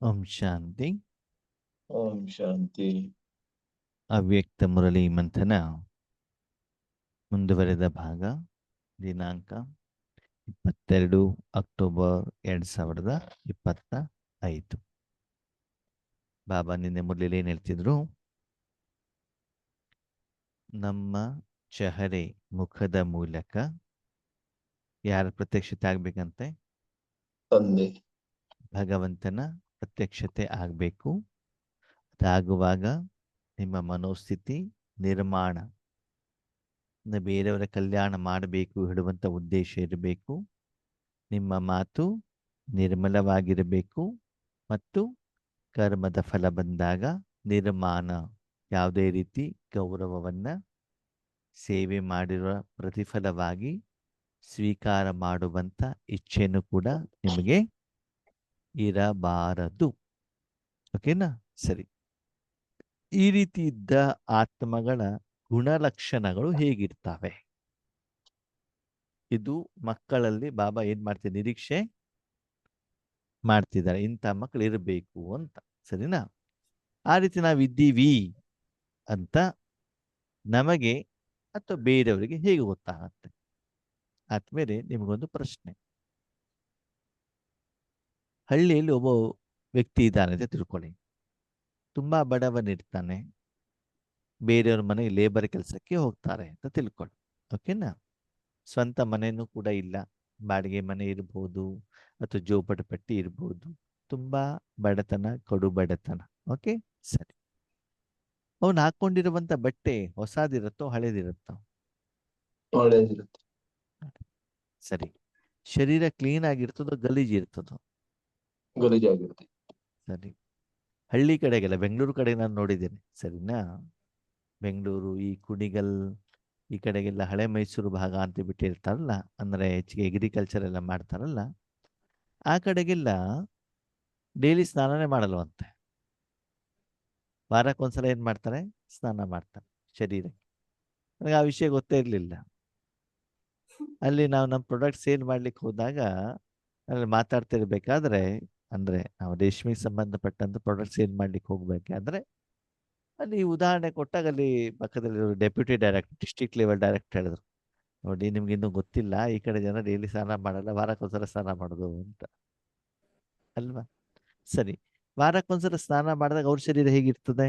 ಓಂ ಶಾಂತಿ. ಓಂ ಶಾಂತಿ. ಅವ್ಯಕ್ತ ಮುರಳಿ ಮಂಥನ ಮುಂದುವರೆದ ಭಾಗ. ದಿನಾಂಕ 22 ಅಕ್ಟೋಬರ್ 2025. ಬಾಬಾ ನಿನ್ನೆ ಮುರಳಿಲಿ ಏನ್ ಹೇಳ್ತಿದ್ರು? ನಮ್ಮ ಚಹರೆ ಮುಖದ ಮೂಲಕ ಯಾರ ಪ್ರತ್ಯಕ್ಷತೆ ಆಗ್ಬೇಕಂತೆ? ತಂದೆ. ಭಗವಂತನ ಪ್ರತ್ಯಕ್ಷತೆ ಆಗಬೇಕು. ಅದಾಗುವಾಗ ನಿಮ್ಮ ಮನೋಸ್ಥಿತಿ ನಿರ್ಮಾಣ, ಬೇರೆಯವರ ಕಲ್ಯಾಣ ಮಾಡಬೇಕು ಹೇಳುವಂಥ ಉದ್ದೇಶ ಇರಬೇಕು. ನಿಮ್ಮ ಮಾತು ನಿರ್ಮಲವಾಗಿರಬೇಕು ಮತ್ತು ಕರ್ಮದ ಫಲ ಬಂದಾಗ ನಿರ್ಮಾಣ, ಯಾವುದೇ ರೀತಿ ಗೌರವವನ್ನು ಸೇವೆ ಮಾಡಿರುವ ಪ್ರತಿಫಲವಾಗಿ ಸ್ವೀಕಾರ ಮಾಡುವಂಥ ಇಚ್ಛೆನೂ ಕೂಡ ನಿಮಗೆ ಇರಬಾರದು. ಓಕೆನಾ? ಸರಿ. ಈ ರೀತಿ ಇದ್ದ ಆತ್ಮಗಳ ಗುಣಲಕ್ಷಣಗಳು ಹೇಗಿರ್ತವೆ? ಇದು ಮಕ್ಕಳಲ್ಲಿ ಬಾಬಾ ಏನ್ ಮಾಡ್ತಿದ್ದಾರೆ? ನಿರೀಕ್ಷೆ ಮಾಡ್ತಿದ್ದಾರೆ, ಇಂಥ ಮಕ್ಕಳು ಇರಬೇಕು ಅಂತ. ಸರಿನಾ? ಆ ರೀತಿ ನಾವಿದ್ದೀವಿ ಅಂತ ನಮಗೆ ಅಥವಾ ಬೇರೆಯವರಿಗೆ ಹೇಗೆ ಗೊತ್ತಾಗತ್ತೆ? ಆದ್ಮೇಲೆ ನಿಮಗೊಂದು ಪ್ರಶ್ನೆ. ಹಳ್ಳಿಯಲ್ಲಿ ಒಬ್ಬ ವ್ಯಕ್ತಿ ಇದ್ದಾನೆ ಅಂತ ತಿಳ್ಕೊಳ್ಳಿ. ತುಂಬಾ ಬಡವನಿರ್ತಾನೆ. ಬೇರೆಯವ್ರ ಮನೆಗೆ ಲೇಬರ್ ಕೆಲಸಕ್ಕೆ ಹೋಗ್ತಾರೆ ಅಂತ ತಿಳ್ಕೊಳ್ಳಿ. ಓಕೆನಾ? ಸ್ವಂತ ಮನೆಯೂ ಕೂಡ ಇಲ್ಲ. ಬಾಡಿಗೆ ಮನೆ ಇರ್ಬೋದು ಅಥವಾ ಜೋಪಟಪಟ್ಟಿ ಇರ್ಬೋದು. ತುಂಬಾ ಬಡತನ, ಕಡು ಬಡತನ. ಓಕೆ, ಸರಿ. ಅವನು ಹಾಕೊಂಡಿರುವಂತ ಬಟ್ಟೆ ಹೊಸದಿರುತ್ತೋ ಹಳೇದಿರುತ್ತೋ? ಒಳ್ಳೇದಿರುತ್ತೆ. ಸರಿ. ಶರೀರ ಕ್ಲೀನ್ ಆಗಿರ್ತದೋ ಗಲೀಜ್ ಇರ್ತದೋ? ಗಲೀಜಾಗಿರುತ್ತೆ. ಸರಿ. ಹಳ್ಳಿ ಕಡೆಗೆಲ್ಲ, ಬೆಂಗಳೂರು ಕಡೆ ನಾನು ನೋಡಿದ್ದೇನೆ. ಸರಿನಾ? ಬೆಂಗಳೂರು, ಈ ಕುಣಿಗಲ್, ಈ ಕಡೆಗೆಲ್ಲ ಹಳೆ ಮೈಸೂರು ಭಾಗ ಅಂತ ಬಿಟ್ಟಿರ್ತಾರಲ್ಲ, ಅಂದರೆ ಹೆಚ್ಚಿಗೆ ಅಗ್ರಿಕಲ್ಚರ್ ಎಲ್ಲ ಮಾಡ್ತಾರಲ್ಲ, ಆ ಕಡೆಗೆಲ್ಲ ಡೈಲಿ ಸ್ನಾನನೇ ಮಾಡಲ್ವಂತೆ. ವಾರಕ್ಕೊಂದ್ಸಲ ಏನು ಮಾಡ್ತಾರೆ? ಸ್ನಾನ ಮಾಡ್ತಾರೆ ಶರೀರಕ್ಕೆ. ನನಗೆ ಆ ವಿಷಯ ಗೊತ್ತೇ ಇರಲಿಲ್ಲ. ಅಲ್ಲಿ ನಾವು ನಮ್ಮ ಪ್ರಾಡಕ್ಟ್ ಸೇಲ್ ಮಾಡ್ಲಿಕ್ಕೆ ಹೋದಾಗ ಅಲ್ಲಿ ಮಾತಾಡ್ತಿರ್ಬೇಕಾದ್ರೆ, ಅಂದರೆ ನಾವು ರೇಷ್ಮೆಗೆ ಸಂಬಂಧಪಟ್ಟಂತ ಪ್ರಾಡಕ್ಟ್ ಸೇಲ್ ಮಾಡ್ಲಿಕ್ಕೆ ಹೋಗ್ಬೇಕಾದ್ರೆ ಅಲ್ಲಿ ಉದಾಹರಣೆ ಕೊಟ್ಟಾಗ ಅಲ್ಲಿ ಪಕ್ಕದಲ್ಲಿ deputy director, district level director ಹೇಳಿದ್ರು, ನೋಡಿ ನಿಮ್ಗೆ ಇನ್ನೂ ಗೊತ್ತಿಲ್ಲ, ಈ ಕಡೆ ಜನ ಡೈಲಿ ಸ್ನಾನ ಮಾಡಲ್ಲ, ವಾರಕ್ಕೊಂದ್ಸಲ ಸ್ನಾನ ಮಾಡೋದು ಅಂತ. ಅಲ್ವಾ? ಸರಿ. ವಾರಕ್ಕೊಂದ್ಸಲ ಸ್ನಾನ ಮಾಡಿದಾಗ ಅವ್ರ ಶರೀರ ಹೇಗಿರ್ತದೆ?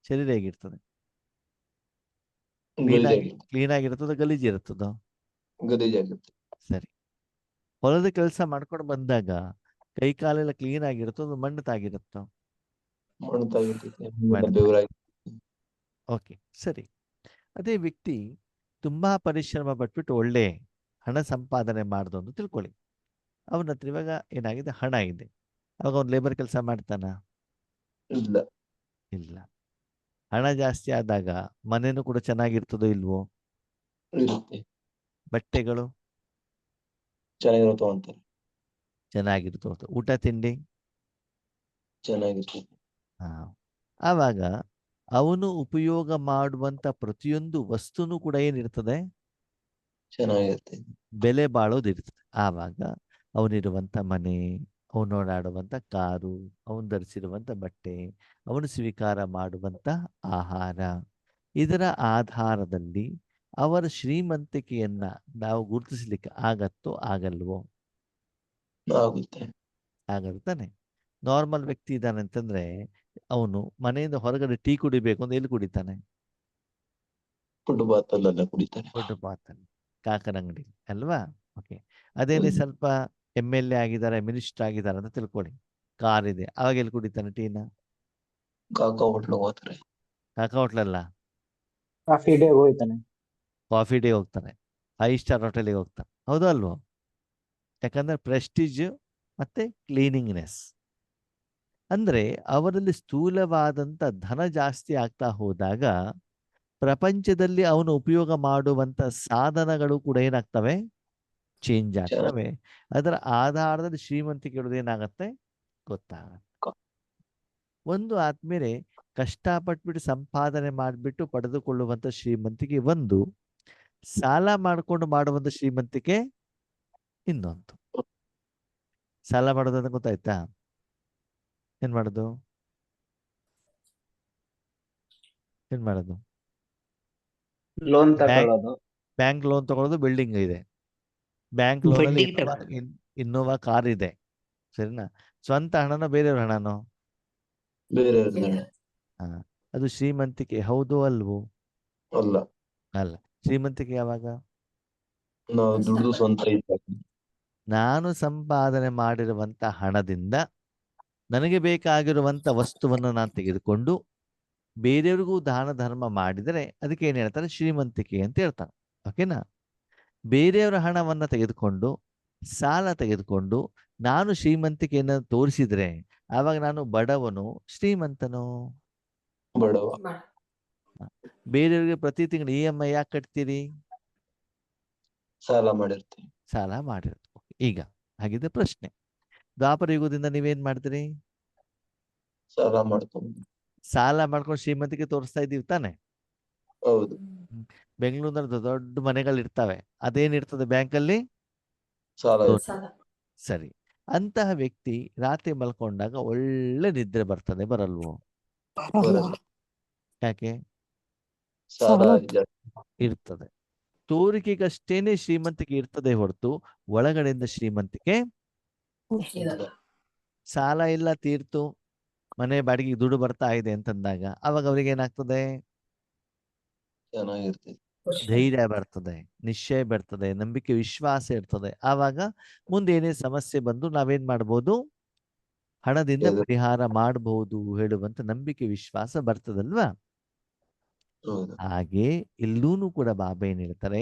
ಶರೀರ ಹೇಗಿರ್ತದೆ? ಗಲೀಜಾಗಿರುತ್ತೆ. ಕ್ಲೀನ್ ಆಗಿರ್ತದೋ ಗಲೀಜ್ ಇರ್ತದೋ? ಗಲೀಜಾಗಿರುತ್ತೆ. ಸರಿ. ಹೊಲದ ಕೆಲಸ ಮಾಡ್ಕೊಂಡು ಬಂದಾಗ ಕೈ ಕಾಲೆಲ್ಲ ಕ್ಲೀನ್ ಆಗಿರುತ್ತೋ ಮಣ್ಣು ತಾಗಿರುತ್ತೋ? ಮಣ್ತಾಗಿರ್ತೈತೆ. ಮಣ್ಣು ತಾಗಿ. ಬೆವರಾಗಿ. ಓಕೆ, ಸರಿ. ಅದೇ ವ್ಯಕ್ತಿ ತುಂಬಾ ಪರಿಶ್ರಮ ಪಟ್ಬಿಟ್ಟು ಒಳ್ಳೆ ಹಣ ಸಂಪಾದನೆ ಮಾಡ್ದು ಅಂತ ತಿಳ್ಕೊಳ್ಳಿ. ಅವನ ಹತ್ರ ಇವಾಗ ಏನಾಗಿದೆ? ಹಣ ಇದೆ. ಅವಾಗ ಅವ್ನು ಲೇಬರ್ ಕೆಲಸ ಮಾಡ್ತಾನ? ಇಲ್ಲ. ಇಲ್ಲ. ಹಣ ಜಾಸ್ತಿ ಆದಾಗ ಮನೇನು ಕೂಡ ಚೆನ್ನಾಗಿರ್ತದೋ ಇಲ್ವೋ? ಇರುತ್ತೆ. ಬಟ್ಟೆಗಳು ಚೆನ್ನಾಗಿರೋ ತಗೊಂತಾರೆ. ಚೆನ್ನಾಗಿರ್ತೋ? ಊಟ ತಿಂಡಿ ಚೆನ್ನಾಗಿರ್ತೈತೆ. ಹಾ. ಆವಾಗ ಅವನು ಉಪಯೋಗ ಮಾಡುವಂತ ಪ್ರತಿಯೊಂದು ವಸ್ತುನೂ ಕೂಡ ಏನಿರ್ತದೆ? ಚೆನ್ನಾಗಿರುತ್ತೆ. ಬೆಲೆ ಬಾಳೋದಿರ್ತದೆ. ಆವಾಗ ಅವನಿರುವಂಥ ಮನೆ, ಅವನು ಓಡಾಡುವಂಥ ಕಾರು, ಅವನು ಧರಿಸಿರುವಂಥ ಬಟ್ಟೆ, ಅವನು ಸ್ವೀಕಾರ ಮಾಡುವಂಥ ಆಹಾರ, ಇದರ ಆಧಾರದಲ್ಲಿ ಅವರ ಶ್ರೀಮಂತಿಕೆಯನ್ನ ನಾವು ಗುರುತಿಸ್ಲಿಕ್ಕೆ ಆಗತ್ತೋ ಆಗಲ್ವೋ? ಆಗುತ್ತೆ. ಆಗಲ್ತಾನೆ. ನಾರ್ಮಲ್ ವ್ಯಕ್ತಿ ಇದ್ದಾನೆ ಅಂತಂದ್ರೆ ಅವನು ಮನೆಯಿಂದ ಹೊರಗಡೆ ಟೀ ಕುಡಿಬೇಕು ಅಂತ ಎಲ್ಲಿ ಕುಡಿತಾನೆ? ಫುಟ್ಬಾತಲ್ಲೆಲ್ಲ ಕುಡಿತಾರೆ. ಫುಟ್ಪಾತಲ್ಲಿ, ಕಾಕನಂಗಡಿ, ಅಲ್ವಾ? ಓಕೆ. ಅದೇನೇ ಸ್ವಲ್ಪ MLA ಆಗಿದ್ದಾರೆ, ಮಿನಿಸ್ಟರ್ ಆಗಿದ್ದಾರೆ ಅಂತ ತಿಳ್ಕೊಳ್ಳಿ, ಕಾರ್ ಇದೆ, ಅವಾಗ ಎಲ್ಲಿ ಕುಡಿತಾನೆ ಟೀನ? ಕಾಕಾ ಹೋಟ್ಲು ಹೋಗ್ತಾರೆ. ಕಾಕ ಹೋಟ್ಲಲ್ಲ, ಕಾಫಿ ಡೇ ಹೋಯ್ತಾನೆ. ಕಾಫಿ ಡೇ ಹೋಗ್ತಾನೆ, 5 ಸ್ಟಾರ್ ಹೋಟೆಲಿಗೆ ಹೋಗ್ತಾನೆ. ಹೌದು ಅಲ್ವೋ? ಯಾಕಂದ್ರೆ ಪ್ರೆಸ್ಟೀಜ್ ಮತ್ತೆ ಕ್ಲೀನಿಂಗ್ನೆಸ್. ಅಂದ್ರೆ ಅವರಲ್ಲಿ ಸ್ಥೂಲವಾದಂಥ ಧನ ಜಾಸ್ತಿ ಆಗ್ತಾ ಹೋದಾಗ ಪ್ರಪಂಚದಲ್ಲಿ ಅವನು ಉಪಯೋಗ ಮಾಡುವಂಥ ಸಾಧನಗಳು ಕೂಡ ಏನಾಗ್ತವೆ? ಚೇಂಜ್ ಆಗ್ತವೆ. ಅದರ ಆಧಾರದಲ್ಲಿ ಶ್ರೀಮಂತಿಕೆ ಇರೋದು ಏನಾಗತ್ತೆ? ಗೊತ್ತಾಗತ್ತೆ. ಒಂದು ಆದ್ಮೇಲೆ ಕಷ್ಟಪಟ್ಬಿಟ್ಟು ಸಂಪಾದನೆ ಮಾಡಿಬಿಟ್ಟು ಪಡೆದುಕೊಳ್ಳುವಂಥ ಶ್ರೀಮಂತಿಕೆ ಒಂದು, ಸಾಲ ಮಾಡಿಕೊಂಡು ಮಾಡುವಂಥ ಶ್ರೀಮಂತಿಕೆ ಇನ್ನೊಂದು. ಸಾಲ ಮಾಡೋದು ಅಂತ ಗೊತ್ತಾಯ್ತಾ? ಏನ್ ಮಾಡೋದು? ಏನ್ ಮಾಡೋದು? ಲೋನ್ ಬ್ಯಾಂಕ್ ತಗೊಳ್ಳೋದು. ಬ್ಯಾಂಕ್ ಲೋನ್ ತಗೊಳ್ಳೋದು. ಬಿಲ್ಡಿಂಗ್ ಇದೆ, ಬ್ಯಾಂಕ್ ಲೋನ್ ಅಲ್ಲಿ ಬಡ್ಡಿಗೆ ತಗೊಳ್ಳೋದು. ಇನ್ನೋವಾ ಕಾರ್ ಇದೆ, ಸರಿನಾ? ಸ್ವಂತ ಹಣನೋ ಬೇರೆಯವ್ರ ಹಣನೋ? ಬೇರೆಯವ್ರದ್ದು ಹಾ, ಅದು ಶ್ರೀಮಂತಿಕೆ ಹೌದು ಅಲ್ವೋ? ಅಲ್ಲ. ಅಲ್ಲ. ಶ್ರೀಮಂತಿಕೆ ಯಾವಾಗ? ನಾವು ದುಡ್ದು ಸ್ವಂತ ಇದ್ದಾಗ. ನಾನು ಸಂಪಾದನೆ ಮಾಡಿರುವಂತ ಹಣದಿಂದ ನನಗೆ ಬೇಕಾಗಿರುವಂತ ವಸ್ತುವನ್ನು ನಾನು ತೆಗೆದುಕೊಂಡು ಬೇರೆಯವ್ರಿಗೂ ದಾನ ಧರ್ಮ ಮಾಡಿದರೆ ಅದಕ್ಕೆ ಏನ್ ಹೇಳ್ತಾರೆ? ಶ್ರೀಮಂತಿಕೆ ಅಂತ ಹೇಳ್ತಾರೆ. ಓಕೆನಾ? ಬೇರೆಯವರ ಹಣವನ್ನ ತೆಗೆದುಕೊಂಡು ಸಾಲ ತೆಗೆದುಕೊಂಡು ನಾನು ಶ್ರೀಮಂತಿಕೆಯನ್ನು ತೋರಿಸಿದ್ರೆ ಆವಾಗ ನಾನು ಬಡವನು ಶ್ರೀಮಂತನು? ಬಡವ. ಬೇರೆಯವರಿಗೆ ಪ್ರತಿ ತಿಂಗಳು EMI ಯಾಕೆ ಕಟ್ತೀರಿ? ಸಾಲ ಮಾಡಿರ್ತೀವಿ. ಸಾಲ ಮಾಡಿರೋದು. ಈಗ ಹಾಗಿದ್ರೆ ಪ್ರಶ್ನೆ, ದ್ವಾಪರ ಯುಗದಿಂದ ನೀವೇನ್ ಮಾಡ್ತೀರಿ? ಸಾಲ ಮಾಡ್ಕೊಂಡು. ಸಾಲ ಮಾಡ್ಕೊಂಡು ಶ್ರೀಮಂತಿಕೆ ತೋರಿಸ್ತಾ ಇದೀವಿ ತಾನೆ? ಹೌದು. ಬೆಂಗಳೂರಿನಲ್ಲಿ ದೊಡ್ಡ ಮನೆಗಳು ಇರ್ತವೆ, ಅದೇನಿರ್ತದೆ ಬ್ಯಾಂಕಲ್ಲಿ? ಸಾಲ ಸರಿ. ಅಂತಹ ವ್ಯಕ್ತಿ ರಾತ್ರಿ ಮಲ್ಕೊಂಡಾಗ ಒಳ್ಳೆ ನಿದ್ರೆ ಬರ್ತದೆ, ಬರಲ್ವೋ? ಬರಲ್ಲ. ಯಾಕೆ? ಸಾಲ ಇರ್ತದೆ. ತೋರಿಕೆಗಷ್ಟೇನೆ ಶ್ರೀಮಂತಿಕೆ ಇರ್ತದೆ ಹೊರತು ಒಳಗಡೆಯಿಂದ ಶ್ರೀಮಂತಿಕೆ ಇಲ್ಲ. ಸಾಲ ಇಲ್ಲ, ತೀರ್ತು, ಮನೆ ಬಾಡಿಗೆ ದುಡ್ಡು ಬರ್ತಾ ಇದೆ ಅಂತಂದಾಗ ಅವಾಗ ಅವ್ರಿಗೆ ಏನಾಗ್ತದೆ? ಚೆನ್ನಾಗಿರ್ತದೆ. ಧೈರ್ಯ ಬರ್ತದೆ, ನಿಶ್ಚಯ ಬರ್ತದೆ, ನಂಬಿಕೆ ವಿಶ್ವಾಸ ಇರ್ತದೆ. ಆವಾಗ ಮುಂದೆ ಏನೇ ಸಮಸ್ಯೆ ಬಂದು ನಾವೇನ್ ಮಾಡ್ಬೋದು? ಹಣದಿಂದ ಪರಿಹಾರ ಮಾಡಬಹುದು ಹೇಳುವಂತ ನಂಬಿಕೆ ವಿಶ್ವಾಸ ಬರ್ತದಲ್ವಾ? ಹೌದು. ಹಾಗೆ ಇಲ್ಲೂ ಕೂಡ ಬಾಬಾ ಏನ್ ಹೇಳ್ತಾರೆ,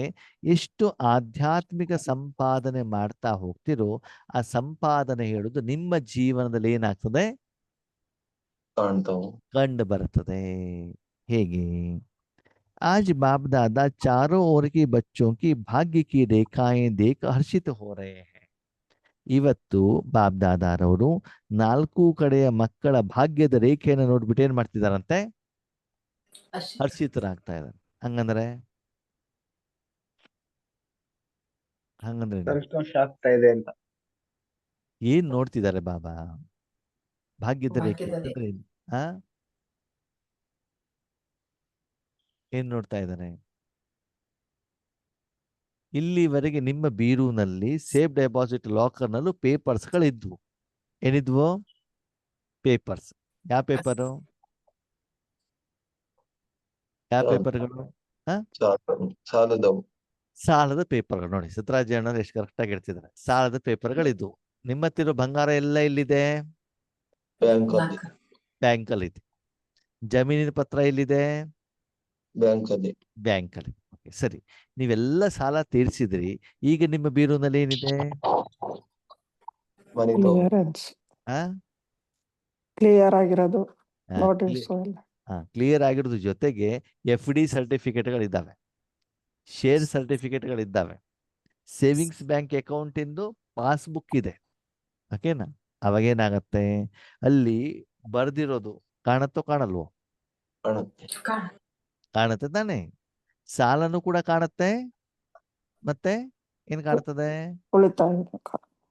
ಎಷ್ಟು ಆಧ್ಯಾತ್ಮಿಕ ಸಂಪಾದನೆ ಮಾಡ್ತಾ ಹೋಗ್ತಿರೋ ಆ ಸಂಪಾದನೆ ಹೇಳುದು ನಿಮ್ಮ ಜೀವನದಲ್ಲಿ ಏನಾಗ್ತದೆ? ಕಾಣ್ತಾವು. ಕಂಡು ಬರ್ತದೆ. ಹೇಗೆ? आज बाप दादा चारों ओर की बच्चों की भाग्य की रेखाएं देख हर्षित हो रहे हैं. ಇವತ್ತು ಬಾಪ್ ದಾದಾರವರು 4 ಕಡೆಯ ಮಕ್ಕಳ ಭಾಗ್ಯದ ರೇಖೆಯನ್ನು ನೋಡ್ಬಿಟ್ಟು ಏನ್ ಮಾಡ್ತಿದಾರಂತೆ? ಹರ್ಷಿತರಾಗ್ತಾ ಇದ್ದಾರೆ. ಹಂಗಂದ್ರೆ ಸಂತೋಷ ಆಗ್ತಾ ಇದೆ ಅಂತ. ಏನ್ ನೋಡ್ತಿದ್ದಾರೆ ಬಾಬಾ? ಭಾಗ್ಯದ ರೇಖೆ ಅಂತಂದ್ರೆ ಆ ಏನ್ ನೋಡ್ತಾ ಇದ್ದಾರೆ? ಇಲ್ಲಿವರೆಗೆ ನಿಮ್ಮ ಬೀರೂನಲ್ಲಿ ಸೇಫ್ ಡೆಪಾಸಿಟ್ ಲಾಕರ್ ನಲ್ಲೂ ಪೇಪರ್ಸ್ ಗಳಿದ್ವು. ಏನಿದ್ವು? ಪೇಪರ್ಸ್. ಯಾವ ಪೇಪರು? ಯಾವ ಪೇಪರ್ಗಳು? ಸಾಲದವು. ಸಾಲದ ಪೇಪರ್ಗಳು. ನೋಡಿ, ಸತ್ರಾಜ್ ಎಷ್ಟು ಕರೆಕ್ಟ್ ಆಗಿ ಹೇಳ್ತಿದ್ದಾರೆ. ಸಾಲದ ಪೇಪರ್ಗಳಿದ್ವು. ನಿಮ್ಮ ಹತ್ತಿರ ಬಂಗಾರ ಎಲ್ಲ ಎಲ್ಲಿದೆ? ಬ್ಯಾಂಕ್ ಅಲ್ಲಿ ಇದೆ. ಜಮೀನಿನ ಪತ್ರ ಎಲ್ಲಿದೆ? ಬ್ಯಾಂಕ್ ಅಲ್ಲಿ. ಸರಿ, ನೀವೆಲ್ಲ ಸಾಲ ತೀರಿಸಿದ್ರಿ. ಈಗ ನಿಮ್ಮ ಬೀರೂನಲ್ಲಿ ಏನಿದೆ? ಕ್ಲಿಯರ್ ಆಗಿರೋದು. ಕ್ಲಿಯರ್ ಆಗಿರೋದು ಜೊತೆಗೆ FD ಸರ್ಟಿಫಿಕೇಟ್ಗಳಿದ್ದಾವೆ, ಶೇರ್ ಸರ್ಟಿಫಿಕೇಟ್ಗಳಿದ್ದಾವೆ, ಸೇವಿಂಗ್ಸ್ ಬ್ಯಾಂಕ್ ಅಕೌಂಟ್ ಇಂದು ಪಾಸ್ಬುಕ್ ಇದೆ. ಓಕೆನಾ? ಅವಾಗೇನಾಗತ್ತೆ? ಅಲ್ಲಿ ಬರ್ದಿರೋದು ಕಾಣತ್ತೋ ಕಾಣಲ್ವೋ? ಕಾಣುತ್ತೆ ತಾನೆ? ಸಾಲನು ಕೂಡ ಕಾಣುತ್ತೆ, ಮತ್ತೆ ಏನ್ ಕಾಣುತ್ತದೆ?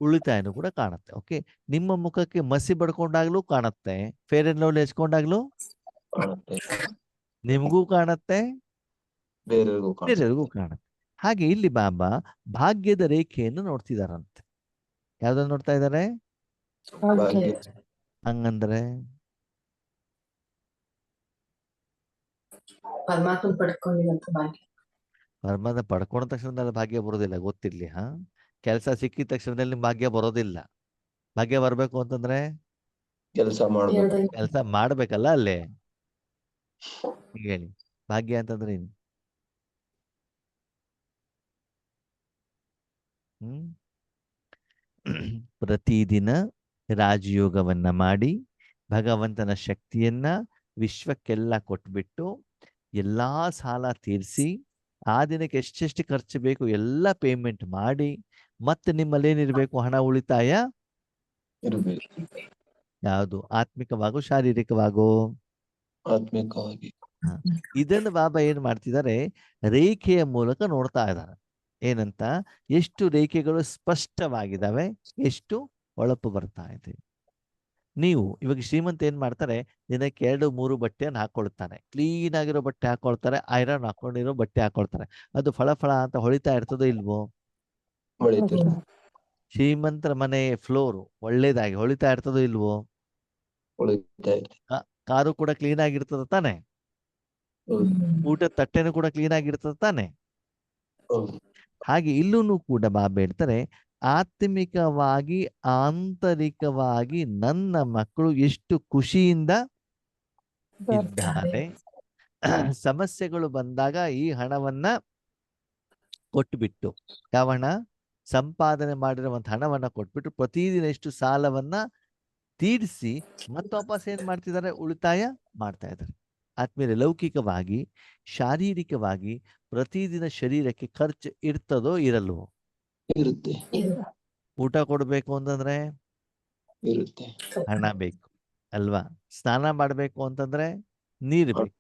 ಉಳಿತಾಯನು ಕೂಡ ಕಾಣುತ್ತೆ. ಓಕೆ, ನಿಮ್ಮ ಮುಖಕ್ಕೆ ಮಸಿ ಬಡ್ಕೊಂಡಾಗ್ಲೂ ಕಾಣುತ್ತೆ, ಫೇರ್ ಅಂಡ್ ಲವ್ಲಿ ಹಚ್ಕೊಂಡಾಗ್ಲೂ ನಿಮಗೂ ಕಾಣುತ್ತೆ, ಬೇರೆಯವ್ರಿಗೂ ಕಾಣುತ್ತೆ. ಹಾಗೆ ಇಲ್ಲಿ ಬಾಬಾ ಭಾಗ್ಯದ ರೇಖೆಯನ್ನು ನೋಡ್ತಿದಾರಂತೆ. ಯಾವ್ದನ್ನ ನೋಡ್ತಾ ಇದ್ದಾರೆ? ಹಂಗಂದ್ರೆ ಪರಮಾತ್ಮ ಪಡ್ಕೊಂಡಿರಂತ ಭಾಗ್ಯ. ಪರಮಾತ್ಮ ಪಡ್ಕೊಂಡ ತಕ್ಷಣದಲ್ಲಿ ಭಾಗ್ಯ ಬರೋದಿಲ್ಲ, ಗೊತ್ತಿರ್ಲಿ. ಕೆಲಸ ಸಿಕ್ಕಿದ ತಕ್ಷಣದಲ್ಲಿ ಭಾಗ್ಯ ಬರೋದಿಲ್ಲ. ಭಾಗ್ಯ ಬರ್ಬೇಕು ಅಂತಂದ್ರೆ ಕೆಲಸ ಮಾಡ್ಬೇಕಲ್ಲ ಅಲ್ಲೇ. ಹೇಳಿ, ಭಾಗ್ಯ ಅಂತಂದ್ರೆ ಏನು? ಪ್ರತಿದಿನ ರಾಜಯೋಗವನ್ನ ಮಾಡಿ ಭಗವಂತನ ಶಕ್ತಿಯನ್ನ ವಿಶ್ವಕ್ಕೆಲ್ಲ ಕೊಟ್ಬಿಟ್ಟು ಎಲ್ಲಾ ಸಾಲ ತೀರಿಸಿ ಆ ದಿನಕ್ಕೆ ಎಷ್ಟೆಷ್ಟು ಖರ್ಚು ಬೇಕು ಎಲ್ಲ ಪೇಮೆಂಟ್ ಮಾಡಿ ಮತ್ತೆ ನಿಮ್ಮಲ್ಲಿ ಏನಿರ್ಬೇಕು? ಹಣ ಉಳಿತಾಯ ಇರಬೇಕು. ಯಾವುದು? ಆತ್ಮಿಕವಾಗೋ ಶಾರೀರಿಕವಾಗೋ? ಆತ್ಮಿಕವಾಗಿ. ಇದನ್ನು ಬಾಬಾ ಏನ್ ಮಾಡ್ತಿದ್ದಾರೆ? ರೇಖೆಯ ಮೂಲಕ ನೋಡ್ತಾ ಇದ್ದಾರೆ. ಏನಂತ? ಎಷ್ಟು ರೇಖೆಗಳು ಸ್ಪಷ್ಟವಾಗಿದ್ದಾವೆ, ಎಷ್ಟು ಹೊಳಪು ಬರ್ತಾ ಇದೆ. ನೀವು ಇವಾಗ ಶ್ರೀಮಂತ ಏನ್ ಮಾಡ್ತಾರೆ, ದಿನಕ್ಕೆ 2-3 ಬಟ್ಟೆಯನ್ನು ಹಾಕೊಳ್ತಾನೆ. ಕ್ಲೀನ್ ಆಗಿರೋ ಬಟ್ಟೆ ಹಾಕೊಳ್ತಾರೆ, ಐರನ್ ಹಾಕೊಂಡಿರೋ ಬಟ್ಟೆ ಹಾಕೊಳ್ತಾರೆ. ಅದು ಫಳ ಫಳ ಅಂತ ಹೊಳಿತಾ ಇರ್ತದೋ ಇಲ್ವೋ? ಹೊಳಿತಾರೆ. ಶ್ರೀಮಂತರ ಮನೆ ಫ್ಲೋರು ಒಳ್ಳೇದಾಗಿ ಹೊಳಿತಾ ಇರ್ತದೋ ಇಲ್ವೋ? ಹೊಳಿತಾ ಇದೆ. ಕಾರು ಕೂಡ ಕ್ಲೀನ್ ಆಗಿರ್ತದ ತಾನೆ? ಹೌದು. ಊಟದ ತಟ್ಟೆನೂ ಕೂಡ ಕ್ಲೀನ್ ಆಗಿರ್ತದ ತಾನೆ? ಹೌದು. ಹಾಗೆ ಇಲ್ಲೂ ಕೂಡ ಬಾಬಾ ಹೇಳ್ತಾರೆ, ಆತ್ಮಿಕವಾಗಿ ಆಂತರಿಕವಾಗಿ ನನ್ನ ಮಕ್ಕಳು ಎಷ್ಟು ಖುಷಿಯಿಂದ ಇದ್ದಾರೆ. ಸಮಸ್ಯೆಗಳು ಬಂದಾಗ ಈ ಹಣವನ್ನ ಕೊಟ್ಬಿಟ್ಟು, ಯಾವ ಹಣ? ಸಂಪಾದನೆ ಮಾಡಿರುವಂತ ಹಣವನ್ನ ಕೊಟ್ಬಿಟ್ಟು ಪ್ರತಿದಿನ ಎಷ್ಟು ಸಾಲವನ್ನ ತೀರಿಸಿ ಮತ್ತೆ ವಾಪಸ್ ಏನ್ ಮಾಡ್ತಿದ್ದಾರೆ? ಉಳಿತಾಯ ಮಾಡ್ತಾ ಇದ್ದಾರೆ. ಆದ್ಮೇಲೆ ಲೌಕಿಕವಾಗಿ ಶಾರೀರಿಕವಾಗಿ ಪ್ರತಿದಿನ ಶರೀರಕ್ಕೆ ಖರ್ಚು ಇರ್ತದೋ ಇರಲ್ವೋ? ಇರುತ್ತೆ. ಊಟ ಕೊಡ್ಬೇಕು ಅಂತಂದ್ರೆ ಇರುತ್ತೆ. ಹಣ ಬೇಕು ಅಲ್ವಾ? ಸ್ನಾನ ಮಾಡ್ಬೇಕು ಅಂತಂದ್ರೆ ನೀರು ಬೇಕು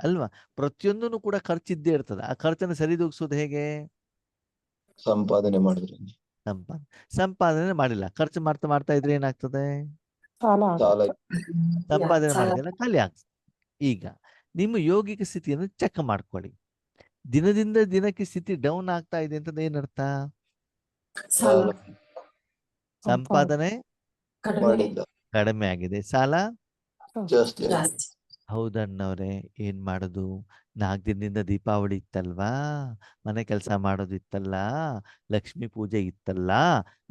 ಅಲ್ವಾ? ಪ್ರತಿಯೊಂದನ್ನು ಕೂಡ ಖರ್ಚಿದ್ದೇ ಇರ್ತದೆ. ಆ ಖರ್ಚನ್ನು ಸರಿದೂಗಿಸೋದು ಹೇಗೆ? ಸಂಪಾದನೆ ಮಾಡಿದ್ರೆ. ಸಂಪಾದನೆ ಮಾಡಿಲ್ಲ, ಖರ್ಚು ಮಾಡ್ತಾ ಇದ್ರೆ ಏನಾಗ್ತದೆ? ಸಾಲ ಸಂಪಾದನೆ ಮಾಡಿದ್ರೆ ಖಾಲಿ ಆಗ್ತದೆ. ಈಗ ನಿಮ್ಮ ಯೋಗಿಕ ಸ್ಥಿತಿಯನ್ನು ಚೆಕ್ ಮಾಡ್ಕೊಳ್ಳಿ. ದಿನದಿಂದ ದಿನಕ್ಕೆ ಸ್ಥಿತಿ ಡೌನ್ ಆಗ್ತಾ ಇದೆ ಅಂತ ಏನರ್ಥ? ಸಾಲ ಸಂಪಾದನೆ ಮಾಡಿಲ್ಲ, ಕಡಿಮೆ ಆಗಿದೆ, ಸಾಲ ಜಾಸ್ತಿ. ಹೌದಣ್ಣವ್ರೆ, ಏನ್ ಮಾಡುದು? 4 ದಿನದಿಂದ ದೀಪಾವಳಿ ಇತ್ತಲ್ವಾ, ಮನೆ ಕೆಲಸ ಮಾಡೋದಿತ್ತಲ್ಲ, ಲಕ್ಷ್ಮೀ ಪೂಜೆ ಇತ್ತಲ್ಲ,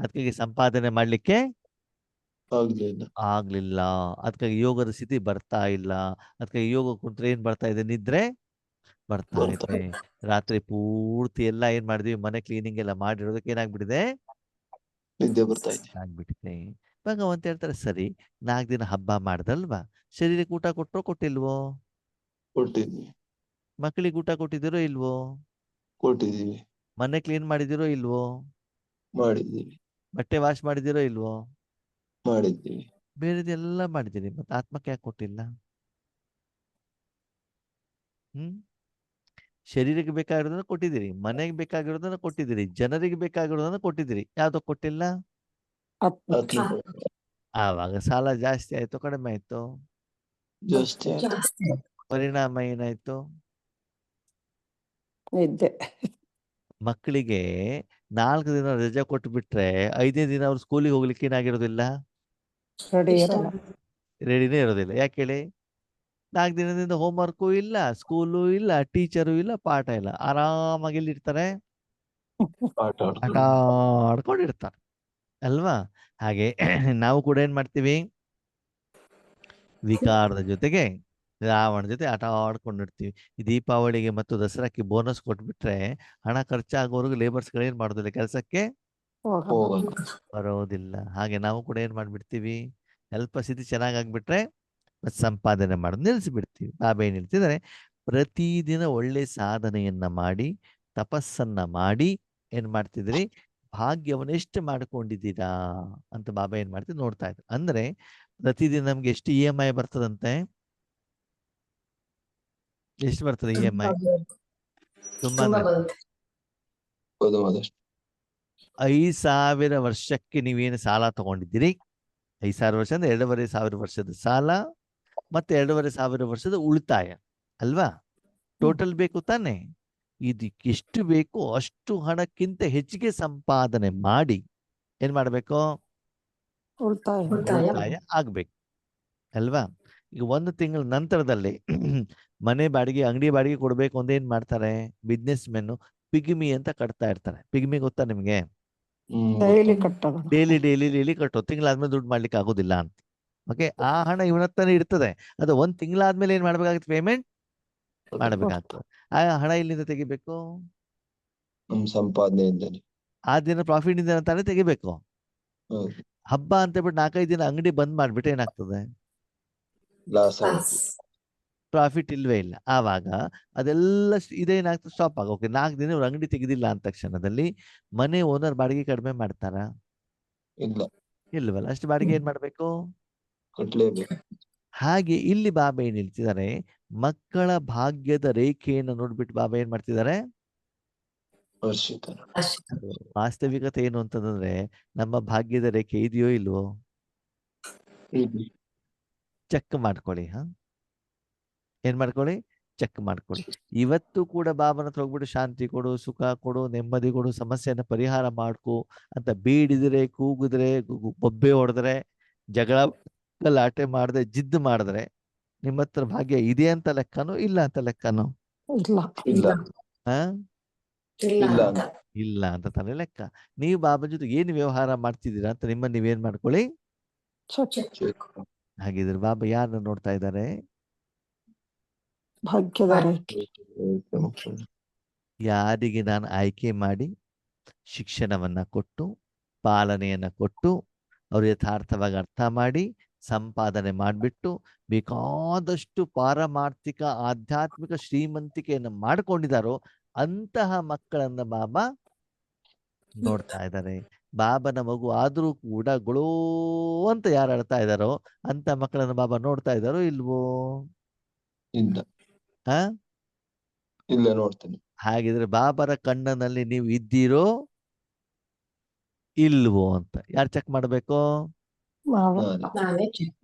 ಅದಕ್ಕಾಗಿ ಸಂಪಾದನೆ ಮಾಡ್ಲಿಕ್ಕೆ ಆಗ್ಲಿಲ್ಲ. ಅದಕ್ಕಾಗಿ ಯೋಗದ ಸ್ಥಿತಿ ಬರ್ತಾ ಇಲ್ಲ. ಅದಕ್ಕಾಗಿ ಯೋಗ ಕುಂತ್ರೆ ಏನ್ ಬರ್ತಾ ಇದೆ? ನಿದ್ರೆ ಬರ್ತಾ ಇದೆ. ರಾತ್ರಿ ಪೂರ್ತಿ ಎಲ್ಲ ಏನ್ ಮಾಡಿದ್ವಿ? ಮನೆ ಕ್ಲೀನಿಂಗ್ ಎಲ್ಲ ಮಾಡಿರೋದಕ್ಕೆ ಏನಾಗ್ಬಿಟ್ಟಿದೆ? ನಿದ್ದೆ ಬರ್ತಾ ಇದೆ. ಆಗ್ಬಿಟ್ಟಿದೆ. ಭಗವಂತ ಹೇಳ್ತಾರೆ, ಸರಿ 4 ದಿನ ಹಬ್ಬ ಮಾಡ್ದಲ್ವಾ, ಶರೀರಕ್ಕೆ ಊಟ ಕೊಟ್ಟರೋ ಕೊಟ್ಟಿಲ್ವೋ? ಕೊಟ್ಟಿದ್ವಿ. ಮಕ್ಕಳಿಗೆ ಊಟ ಕೊಟ್ಟಿದ್ದೀರೋ ಇಲ್ವೋ? ಕೊಟ್ಟಿದ್ದೀವಿ. ಮನೆ ಕ್ಲೀನ್ ಮಾಡಿದಿರೋ ಇಲ್ವೋ? ಮಾಡಿದ್ದೀವಿ. ಬಟ್ಟೆ ವಾಶ್ ಮಾಡಿದಿರೋ ಇಲ್ವೋ? ಮಾಡಿದ್ದೀವಿ. ಬೇರೆದೆಲ್ಲ ಮಾಡಿದ್ದೀರಿ, ಮತ್ತೆ ಆತ್ಮಕ್ಕೆ ಯಾಕೆ ಕೊಟ್ಟಿಲ್ಲ? ಶರೀರಕ್ಕೆ ಬೇಕಾಗಿರೋದನ್ನ ಕೊಟ್ಟಿದ್ದೀರಿ, ಮನೆಗೆ ಬೇಕಾಗಿರೋದನ್ನ ಕೊಟ್ಟಿದ್ದೀರಿ, ಜನರಿಗೆ ಬೇಕಾಗಿರೋದನ್ನ ಕೊಟ್ಟಿದ್ದೀರಿ, ಯಾವ್ದೋ ಕೊಟ್ಟಿಲ್ಲ? ಆವಾಗ ಸಾಲ ಜಾಸ್ತಿ ಆಯ್ತು ಕಡಿಮೆ ಆಯ್ತು? ಜಾಸ್ತಿ. ಪರಿಣಾಮ ಏನಾಯ್ತು? ನಿದ್ದೆ. ಮಕ್ಕಳಿಗೆ 4 ದಿನ ರಜೆ ಕೊಟ್ಟು ಬಿಟ್ರೆ 5ನೇ ದಿನ ಅವ್ರು ಸ್ಕೂಲಿಗೆ ಹೋಗ್ಲಿಕ್ಕೆ ಏನಾಗಿರೋದಿಲ್ಲ? ರೆಡಿನೇ ಇರೋದಿಲ್ಲ. ಯಾಕೆ ಹೇಳಿ? 4 ದಿನದಿಂದ ಹೋಮ್ ವರ್ಕು ಇಲ್ಲ, ಸ್ಕೂಲು ಇಲ್ಲ, ಟೀಚರು ಇಲ್ಲ, ಪಾಠ ಇಲ್ಲ. ಆರಾಮಾಗಿ ಎಲ್ಲಿರ್ತಾರೆ? ಆಟ ಆಟ ಆಡ್ಕೊಂಡಿರ್ತಾರೆ ಅಲ್ವಾ? ಹಾಗೆ ನಾವು ಕೂಡ ಏನ್ ಮಾಡ್ತೀವಿ? ವಿಕಾರದ ಜೊತೆಗೆ ರಾವಣ ಜೊತೆ ಆಟ ಆಡ್ಕೊಂಡಿರ್ತೀವಿ. ಈ ದೀಪಾವಳಿಗೆ ಮತ್ತು ದಸರಾಕ್ಕೆ ಬೋನಸ್ ಕೊಟ್ಬಿಟ್ರೆ ಹಣ ಖರ್ಚಾಗೋರ್ಗು ಲೇಬರ್ಸ್ಗಳು ಏನ್ ಮಾಡೋದಿಲ್ಲ, ಕೆಲಸಕ್ಕೆ ಹೋಗಲ್ಲ. ಬರೋದಿಲ್ಲ. ಹಾಗೆ ನಾವು ಕೂಡ ಏನ್ ಮಾಡ್ಬಿಡ್ತೀವಿ? ಸ್ವಲ್ಪ ಸ್ಥಿತಿ ಚೆನ್ನಾಗಾಗ್ಬಿಟ್ರೆ ಮತ್ತೆ ಸಂಪಾದನೆ ಮಾಡೋದು ನಿಲ್ಲಿಸ್ಬಿಡ್ತೀವಿ. ಬಾಬಾ ಏನ್ ಹೇಳ್ತಿದ್ದಾರೆ? ಪ್ರತಿದಿನ ಒಳ್ಳೆ ಸಾಧನೆಯನ್ನ ಮಾಡಿ, ತಪಸ್ಸನ್ನ ಮಾಡಿ ಏನ್ ಮಾಡ್ತಿದ್ರಿ? ಭಾಗ್ಯವನ್ನು ಎಷ್ಟು ಮಾಡ್ಕೊಂಡಿದ್ದೀರಾ ಅಂತ ಬಾಬಾ ಏನ್ ಮಾಡ್ತಿದ್ರು ನೋಡ್ತಾ ಇದ್ರು. ಅಂದ್ರೆ ಪ್ರತಿದಿನ ನಮ್ಗೆ ಎಷ್ಟು EMI ಬರ್ತದಂತೆ? ಎಷ್ಟು ಬರ್ತದೆ EMI? ತುಂಬಾ 5,000 ವರ್ಷಕ್ಕೆ ನೀವೇನು ಸಾಲ ತಗೊಂಡಿದ್ದೀರಿ, 5,000 ವರ್ಷ ಅಂದ್ರೆ 2,500 ವರ್ಷದ ಸಾಲ ಮತ್ತೆ 2,500 ವರ್ಷದ ಉಳಿತಾಯ ಅಲ್ವಾ? ಟೋಟಲ್ ಬೇಕು ತಾನೆ? ಇದಕ್ಕೆ ಎಷ್ಟು ಬೇಕೋ ಅಷ್ಟು ಹಣಕ್ಕಿಂತ ಹೆಚ್ಚಿಗೆ ಸಂಪಾದನೆ ಮಾಡಿ ಏನ್ ಮಾಡ್ಬೇಕು? ಉಳಿತಾಯ ಆಗ್ಬೇಕು ಅಲ್ವಾ? ಈಗ 1 ತಿಂಗಳ ನಂತರದಲ್ಲಿ ಮನೆ ಬಾಡಿಗೆ, ಅಂಗಡಿ ಬಾಡಿಗೆ ಕೊಡ್ಬೇಕು ಅಂತ ಏನ್ ಮಾಡ್ತಾರೆ? ಬಿಸ್ನೆಸ್ ಮೆನ್ ಪಿಗ್ಮಿ ಅಂತ ಕಟ್ತಾ ಇರ್ತಾರೆ. ಪಿಗ್ಮಿ ಗೊತ್ತಾ ನಿಮ್ಗೆ? ಡೈಲಿ ಕಟ್ಟೋದು, ತಿಂಗಳಾದ್ಮೇಲೆ ದುಡ್ಡು ಮಾಡ್ಲಿಕ್ಕೆ ಆಗೋದಿಲ್ಲ ಅಂತ. ಓಕೆ, ಆ ಹಣ ಇವನತ್ತಾನೆ ಇರ್ತದೆ. ಅದು 1 ತಿಂಗಳಾದ್ಮೇಲೆ ಏನ್ ಮಾಡ್ಬೇಕಾಗುತ್ತೆ? ಪೇಮೆಂಟ್ ಮಾಡ್ಬೇಕಾಗ್ತದೆ. ಆ ಹಣ ಇಲ್ಲಿಂದ ತೆಗಿಬೇಕು? ನಮ್ ಸಂಪಾದನೆಯಿಂದ. ಆ ದಿನ ಪ್ರಾಫಿಟ್ ಇಂದ ತಾನೇ ತೆಗಿಬೇಕು. ಹಬ್ಬ ಅಂತ ಹೇಳ್ಬಿಟ್ಟು 4-5 ದಿನ ಅಂಗಡಿ ಬಂದ್ ಮಾಡ್ಬಿಟ್ಟು ಏನಾಗ್ತದೆ? ಲಾಸ್ ಆಗುತ್ತೆ. ಪ್ರಾಫಿಟ್ ಇಲ್ವೇ ಇಲ್ಲ. ಆವಾಗ ಅದೆಲ್ಲ ಇದೇನಾಗ್ತದೆ? ಸ್ಟಾಪ್ ಆಗ. ಓಕೆ, 4 ದಿನ ಇವ್ರು ಅಂಗಡಿ ತೆಗೆದಿಲ್ಲ ಅಂತ ತಕ್ಷಣದಲ್ಲಿ ಮನೆ ಓನರ್ ಬಾಡಿಗೆ ಕಡಿಮೆ ಮಾಡ್ತಾರ? ಇಲ್ವಲ್ಲ. ಅಷ್ಟು ಬಾಡಿಗೆ ಏನ್ ಮಾಡ್ಬೇಕು? ಕಟ್ಲೇಬೇಕು. ಹಾಗೆ ಇಲ್ಲಿ ಬಾಬಾ ಏನ್ ಹೇಳ್ತಿದ್ದಾರೆ? ಮಕ್ಕಳ ಭಾಗ್ಯದ ರೇಖೆಯನ್ನು ನೋಡ್ಬಿಟ್ಟು ಬಾಬಾ ಏನ್ ಮಾಡ್ತಿದ್ದಾರೆ? ಹರ್ಷಿತರ ಅಷ್ಟೇ. ವಾಸ್ತವಿಕತೆ ಏನು ಅಂತಂದ್ರೆ ನಮ್ಮ ಭಾಗ್ಯದ ರೇಖೆ ಇದೆಯೋ ಇಲ್ವೋ ಇಲ್ಲಿ ಚೆಕ್ ಮಾಡ್ಕೊಳ್ಳಿ. ಏನ್ ಮಾಡ್ಕೊಳ್ಳಿ, ಚೆಕ್ ಮಾಡ್ಕೊಳ್ಳಿ. ಇವತ್ತು ಕೂಡ ಬಾಬನ ಹತ್ರ ಹೋಗ್ಬಿಟ್ಟು ಶಾಂತಿ ಕೊಡು, ಸುಖ ಕೊಡು, ನೆಮ್ಮದಿ ಕೊಡು, ಸಮಸ್ಯೆನ ಪರಿಹಾರ ಮಾಡ್ಕೊ ಅಂತ ಬೇಡಿದ್ರೆ, ಕೂಗಿದ್ರೆ, ಬೊಬ್ಬೆ ಹೊಡೆದ್ರೆ, ಜಗಳ ಗಲಾಟೆ ಮಾಡಿದ್ರೆ, ಜಿದ್ದು ಮಾಡಿದ್ರೆ ನಿಮ್ಮ ಹತ್ರ ಭಾಗ್ಯ ಇದೆ ಅಂತ ಲೆಕ್ಕನೋ ಇಲ್ಲ ಅಂತ ಲೆಕ್ಕನೋ? ಇಲ್ಲ. ಇಲ್ಲ ಹಾ ಇಲ್ಲ ಇಲ್ಲ ಅಂತ. ಇಲ್ಲ ಅಂತ ತಾನೇ ಲೆಕ್ಕ. ನೀವು ಬಾಬನ ಜೊತೆ ಏನು ವ್ಯವಹಾರ ಮಾಡ್ತಿದ್ದೀರಾ ಅಂತ ನಿಮ್ಮನ್ನ ನೀವೇನ್ ಮಾಡ್ಕೊಳ್ಳಿ, ಚೆಕ್. ಚೆಕ್ ಹಾಗಿದ್ರೆ ಬಾಬಾ ಯಾರನ್ನ ನೋಡ್ತಾ ಇದ್ದಾರೆ? ಭಾಗ್ಯದ ರೇಖೆ. ಯಾರಿಗೆ ನಾನು ಆಯ್ಕೆ ಮಾಡಿ ಶಿಕ್ಷಣವನ್ನ ಕೊಟ್ಟು ಪಾಲನೆಯನ್ನ ಕೊಟ್ಟು ಅವ್ರು ಯಥಾರ್ಥವಾಗಿ ಅರ್ಥ ಮಾಡಿ ಸಂಪಾದನೆ ಮಾಡಿಬಿಟ್ಟು ಬೇಕಾದಷ್ಟು ಪಾರಮಾರ್ಥಿಕ ಆಧ್ಯಾತ್ಮಿಕ ಶ್ರೀಮಂತಿಕೆಯನ್ನು ಮಾಡಿಕೊಂಡಿದ್ದಾರೋ ಅಂತಹ ಮಕ್ಕಳನ್ನ ಬಾಬಾ ನೋಡ್ತಾ ಇದ್ದಾರೆ. ಬಾಬನ ಮಗು ಆದ್ರೂ ಕೂಡ ಗೊಳೋ ಅಂತ ಯಾರು ಅಳ್ತಾ ಇದ್ದಾರೋ ಅಂತ ಮಕ್ಕಳನ್ನ ಬಾಬಾ ನೋಡ್ತಾ ಇದ್ದಾರೋ ಇಲ್ವೋ? ಇಲ್ಲ ಹಾ ಇಲ್ಲ ನೋಡ್ತೇನೆ. ಹಾಗಿದ್ರೆ ಬಾಬರ ಕಣ್ಣನಲ್ಲಿ ನೀವು ಇದ್ದೀರೋ ಇಲ್ವೋ ಅಂತ ಯಾರು ಚೆಕ್ ಮಾಡಬೇಕು? ನಾವೇ. ನಾನೇ ನಾನೇ ಚೆಕ್.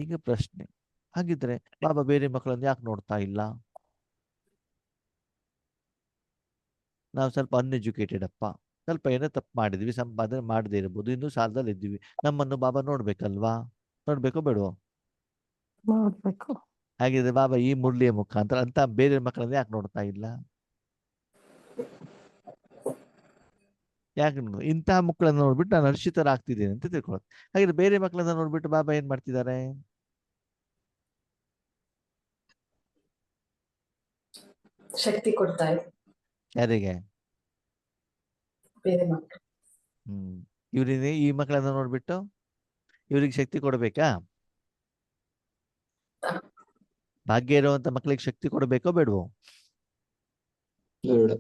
ಈಗ ಪ್ರಶ್ನೆ, ಹಾಗಿದ್ರೆ ಬಾಬಾ ಬೇರೆ ಮಕ್ಕಳನ್ನು ಯಾಕೆ ನೋಡ್ತಾ ಇಲ್ಲ? ನಾವು ಸ್ವಲ್ಪ ಅನ್ಎಜುಕೇಟೆಡ್ ಅಪ್ಪ, ಸ್ವಲ್ಪ ಏನೋ ತಪ್ಪು ಮಾಡಿದ್ವಿ, ಸಂಪಾದನೆ ಮಾಡದೇ ಇರ್ಬೋದು, ಇನ್ನೂ ಸಾಲದಲ್ಲಿ ಇದ್ದೀವಿ, ನಮ್ಮನ್ನು ಬಾಬಾ ನೋಡ್ಬೇಕಲ್ವಾ? ನೋಡ್ಬೇಕೋ ಬೇಡವೋ? ನೋಡ್ಬೇಕು. ಹಾಗಿದ್ರೆ ಬಾಬಾ ಈ ಮುರಳಿಯ ಮುಖಾಂತರ ಅಂತ ಬೇರೆ ಮಕ್ಕಳನ್ನ ಯಾಕೆ ನೋಡ್ತಾ ಇಲ್ಲ? ಯಾಕೆ ಇಂತಹ ಮಕ್ಕಳನ್ನ ನೋಡ್ಬಿಟ್ಟು ನಾನು ಹರ್ಷಿತರಾಗ್ತಿದ್ದೇನೆ ಅಂತ ತಿಳ್ಕೊಳ್ಳೋದು. ಹಾಗಿದ್ರೆ ಬೇರೆ ಮಕ್ಕಳನ್ನ ನೋಡ್ಬಿಟ್ಟು ಬಾಬಾ ಏನ್ ಮಾಡ್ತಿದ್ದಾರೆ? ಶಕ್ತಿ ಕೊಡ್ತಾ ಇದೆ ಯಾರಿಗೆ? ಬೇರೆ ಮಕ್ಕಳು. ಇವ್ರಿಗೆ ಈ ಮಕ್ಕಳನ್ನ ನೋಡ್ಬಿಟ್ಟು ಇವ್ರಿಗೆ ಶಕ್ತಿ ಕೊಡ್ಬೇಕಾ? ಭಾಗ್ಯ ಇರುವಂತ ಮಕ್ಕಳಿಗೆ ಶಕ್ತಿ ಕೊಡ್ಬೇಕೋ ಬೇಡವೋ? ಬೇಡ.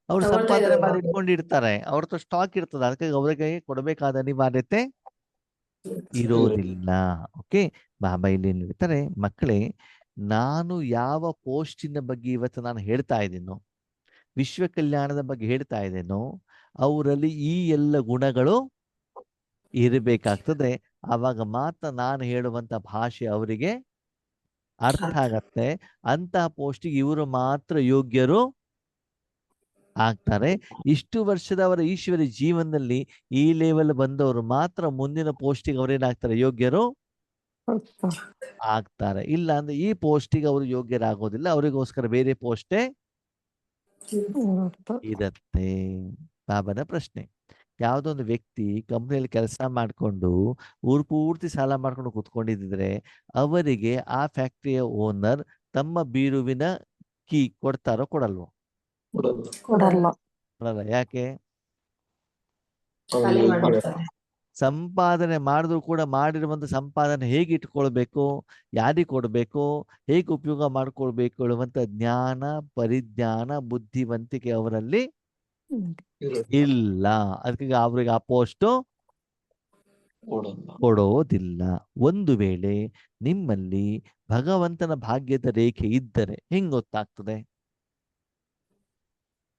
ಅವ್ರು ತಗೊಳ್ತಾ ಸಂಪಾದನೆ ಇದ್ದಾರೆ ಮಾಡಿ ಬಾಬು. ಇಟ್ಕೊಂಡಿರ್ತಾರೆ, ಅವ್ರದ್ದು ಸ್ಟಾಕ್ ಇರ್ತದೆ, ಅದಕ್ಕೆ ಅವ್ರಿಗೆ ಕೊಡಬೇಕಾದ ಅನಿವಾರ್ಯತೆ ಇರೋದಿಲ್ಲ. ಓಕೆ, ಬಾಬಾ ಇಲ್ಲಿ ಏನ್ ಹೇಳ್ತಾರೆ, ಮಕ್ಕಳೇ ನಾನು ಯಾವ ಪೋಸ್ಟಿನ ಬಗ್ಗೆ ಇವತ್ತು ನಾನು ಹೇಳ್ತಾ ಇದ್ದೀನೋ, ವಿಶ್ವ ಕಲ್ಯಾಣದ ಬಗ್ಗೆ ಹೇಳ್ತಾ ಇದ್ದೇನೋ, ಅವರಲ್ಲಿ ಈ ಎಲ್ಲ ಗುಣಗಳು ಇರಬೇಕಾಗ್ತದೆ. ಆವಾಗ ಮಾತ್ರ ನಾನು ಹೇಳುವಂತ ಭಾಷೆ ಅವರಿಗೆ ಅರ್ಥ ಆಗತ್ತೆ. ಅಂತಹ ಪೋಸ್ಟಿಗೆ ಇವರು ಮಾತ್ರ ಯೋಗ್ಯರು ಆಗ್ತಾರೆ. ಇಷ್ಟು ವರ್ಷದ ಅವರ ಈಶ್ವರಿ ಜೀವನದಲ್ಲಿ ಈ ಲೆವೆಲ್ ಬಂದವರು ಮಾತ್ರ ಮುಂದಿನ ಪೋಸ್ಟಿಗೆ ಅವರೇನಾಗ್ತಾರೆ, ಯೋಗ್ಯರು ಆಗ್ತಾರೆ. ಇಲ್ಲ ಅಂದ್ರೆ ಈ ಪೋಸ್ಟಿಗೆ ಅವರು ಯೋಗ್ಯರಾಗೋದಿಲ್ಲ, ಅವರಿಗೋಸ್ಕರ ಬೇರೆ ಪೋಸ್ಟೇ ಇರತ್ತೆ. ಬಾಬನ ಪ್ರಶ್ನೆ, ಯಾವುದೋ ಒಂದು ವ್ಯಕ್ತಿ ಕಂಪ್ನಿಯಲ್ಲಿ ಕೆಲಸ ಮಾಡಿಕೊಂಡು ಊರು ಪೂರ್ತಿ ಸಾಲ ಮಾಡ್ಕೊಂಡು ಕೂತ್ಕೊಂಡಿದ್ರೆ ಅವರಿಗೆ ಆ ಫ್ಯಾಕ್ಟರಿಯ ಓನರ್ ತಮ್ಮ ಬೀರುವಿನ ಕೀ ಕೊಡ್ತಾರೋ ಕೊಡಲ್ವೋ? ಕೊಡಲ್ಲ. ಕೊಡಲ್ಲ. ಕೊಡಲ್ಲ. ಯಾಕೆ? ಖಾಲಿ ಅವ್ನಿಗೆ ಮಾಡ್ಬಿಡ್ತಾರೆ. ಸಂಪಾದನೆ ಮಾಡಿದ್ರು ಕೂಡ ಮಾಡಿರುವಂತ ಸಂಪಾದನೆ ಹೇಗೆ ಇಟ್ಕೊಳ್ಬೇಕು, ಯಾರಿಗೆ ಕೊಡಬೇಕು, ಹೇಗೆ ಉಪಯೋಗ ಮಾಡ್ಕೊಳ್ಬೇಕು ಹೇಳುವಂತ ಜ್ಞಾನ ಪರಿಜ್ಞಾನ ಬುದ್ಧಿವಂತಿಕೆ ಅವರಲ್ಲಿ ಇರುತ್ತೆ. ಇಲ್ಲ. ಅದಕ್ಕೆ ಅವ್ರಿಗೆ ಆ ಪೋಸ್ಟ್ ಕೊಡಲ್ಲ. ಕೊಡೋದಿಲ್ಲ. ಒಂದು ವೇಳೆ ನಿಮ್ಮಲ್ಲಿ ಭಗವಂತನ ಭಾಗ್ಯದ ರೇಖೆ ಇದ್ದರೆ ಹೆಂಗ್ ಗೊತ್ತಾಗ್ತದೆ?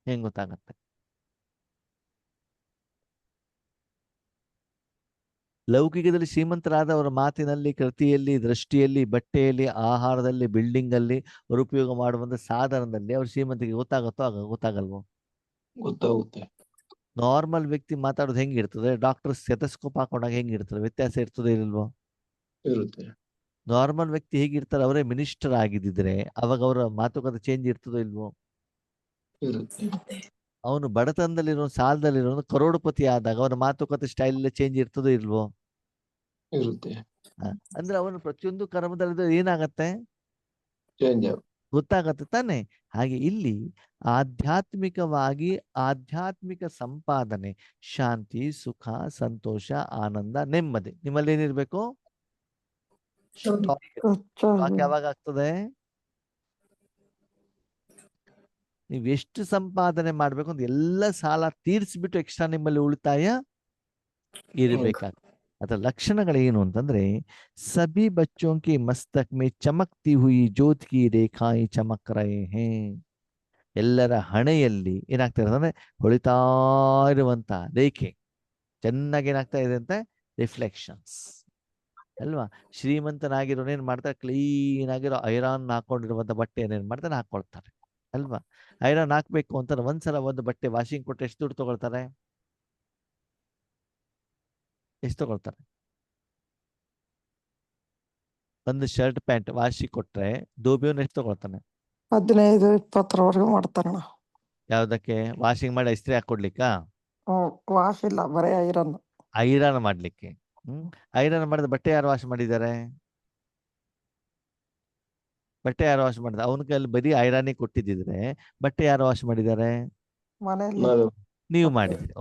ಹೆಂಗ್ ಗೊತ್ತಾಗತ್ತೆ? ಲೌಕಿಕದಲ್ಲಿ ಶ್ರೀಮಂತರಾದವರ ಮಾತಿನಲ್ಲಿ, ಕೃತಿಯಲ್ಲಿ, ದೃಷ್ಟಿಯಲ್ಲಿ, ಬಟ್ಟೆಯಲ್ಲಿ, ಆಹಾರದಲ್ಲಿ, ಬಿಲ್ಡಿಂಗ್ ಅಲ್ಲಿ ಅವರು ಉಪಯೋಗ ಮಾಡುವಂತ ಸಾಧನದಲ್ಲಿ ಅವ್ರ ಶ್ರೀಮಂತಿಗೆ ಗೊತ್ತಾಗತ್ತೋ ಗೊತ್ತಾಗಲ್ವೋ? ಗೊತ್ತಾಗುತ್ತೆ. ನಾರ್ಮಲ್ ವ್ಯಕ್ತಿ ಮಾತಾಡೋದು ಹೆಂಗಿರ್ತದೆ, ಡಾಕ್ಟರ್ ಸ್ಟೆಥೋಸ್ಕೋಪ್ ಹಾಕೊಂಡಾಗ ಹೆಂಗಿರ್ತದೆ, ವ್ಯತ್ಯಾಸ ಇರ್ತದೆ ಇಲ್ವೋ? ಇರುತ್ತೆ. ನಾರ್ಮಲ್ ವ್ಯಕ್ತಿ ಹೇಗಿರ್ತಾರೆ, ಅವರೇ ಮಿನಿಸ್ಟರ್ ಆಗಿದ್ದಿದ್ರೆ ಅವಾಗ ಅವರ ಮಾತುಕತೆ ಚೇಂಜ್ ಇರ್ತದೋ ಇಲ್ವೋ? ಇರುತ್ತೆ. ಇರುತ್ತೆ. ಅವನು ಬಡತನದಲ್ಲಿರೋ ಸಾಲದಲ್ಲಿರೋ ಕರೋಡಪತಿ ಆದಾಗ ಅವನ ಮಾತುಕತೆ ಸ್ಟೈಲ್ ಚೇಂಜ್ ಇರ್ತದೋ ಇಲ್ವೋ? ಇರುತ್ತೆ. ಅಂದ್ರೆ ಅವನು ಪ್ರತಿಯೊಂದು ಕರ್ಮದಲ್ಲಿ ಏನಾಗತ್ತೆ, ಚೇಂಜ್ ಗೊತ್ತಾಗತ್ತೆ ತಾನೆ. ಹಾಗೆ ಇಲ್ಲಿ ಆಧ್ಯಾತ್ಮಿಕವಾಗಿ ಆಧ್ಯಾತ್ಮಿಕ ಸಂಪಾದನೆ, ಶಾಂತಿ, ಸುಖ, ಸಂತೋಷ, ಆನಂದ, ನೆಮ್ಮದಿ ನಿಮ್ಮಲ್ಲಿ ಏನಿರ್ಬೇಕು? ಸ್ಟಾಕ್ ಯಾವಾಗ ಆಗ್ತದೆ? ನೀವು ಎಷ್ಟು ಸಂಪಾದನೆ ಮಾಡ್ಬೇಕು ಅಂತ ಎಲ್ಲ ಸಾಲ ತೀರಿಸ್ಬಿಟ್ಟು ಎಕ್ಸ್ಟ್ರಾ ನಿಮ್ಮಲ್ಲಿ ಉಳಿತಾಯ ಇರಬೇಕಾಗ್ತದೆ. ಅದರ ಲಕ್ಷಣಗಳೇನು ಅಂತಂದ್ರೆ, ಸಭಿ ಬಚ್ಚೋं के मस्तक में चमकती हुई ज्योत की रेखाएं चमक रहे हैं. ಎಲ್ಲರ ಹಣೆಯಲ್ಲಿ ಏನಾಗ್ತಾ ಇರೋದು ಅಂದ್ರೆ ಹೊಳಿತಾ ಇರುವಂತ ರೇಖೆ ಚೆನ್ನಾಗಿ ಏನಾಗ್ತಾ ಇದೆ ಅಂತ ರಿಫ್ಲೆಕ್ಷನ್ಸ್ ಅಲ್ವಾ. ಶ್ರೀಮಂತನಾಗಿರೋನು ಏನ್ ಮಾಡ್ತಾರೆ, ಕ್ಲೀನ್ ಆಗಿರೋ ಐರನ್ ಹಾಕೊಂಡಿರುವಂತ ಬಟ್ಟೆ ಏನೇನ್ ಮಾಡ್ತಾರೆ ಹಾಕೊಳ್ತಾರೆ ಅಲ್ವಾ. ಐರನ್ ಹಾಕ್ಬೇಕು ಅಂತ ಒಂದ್ಸಲ ಒಂದು ಬಟ್ಟೆ ವಾಷಿಂಗ್ ಕೊಟ್ಟರೆ ಎಷ್ಟು ದುಡ್ಡು ತಗೊಳ್ತಾರೆ, ಎಷ್ಟು ತಗೊಳ್ತಾರೆ? ಒಂದು ಶರ್ಟ್ ಪ್ಯಾಂಟ್ ವಾಶಿ ಕೊಟ್ರೆ ದೋಬಿಯವನು ಎಷ್ಟು ತಗೊಳ್ತಾನೆ? 15-20 ಮಾಡ್ತಾರಣ್ಣ. ಯಾವ್ದಕ್ಕೆ? ವಾಷಿಂಗ್ ಮಾಡಿ ಇಸ್ತ್ರಿ ಹಾಕೊಡ್ಲಿಕ್ಕಾ? ವಾಶ್ ಇಲ್ಲ, ಬರೀ ಐರನ್. ಐರನ್ ಮಾಡ್ಲಿಕ್ಕೆ. ಐರನ್ ಮಾಡಿದ ಬಟ್ಟೆ ಯಾರು ವಾಶ್ ಮಾಡಿದ್ದಾರೆ? ಬಟ್ಟೆ ಯಾರು ವಾಶ್ ಮಾಡಿದ? ಅವನ ಕೈಯಲ್ಲಿ ಬರೀ ಐರನ್ನೇ ಕೊಟ್ಟಿದ್ದಿದ್ರೆ ಬಟ್ಟೆ ಯಾರು ವಾಶ್ ಮಾಡಿದ್ದಾರೆ? ಮನೆಯಲ್ಲಿ ನಾವು ನೀವು ಮಾಡಿದ್ರಿ.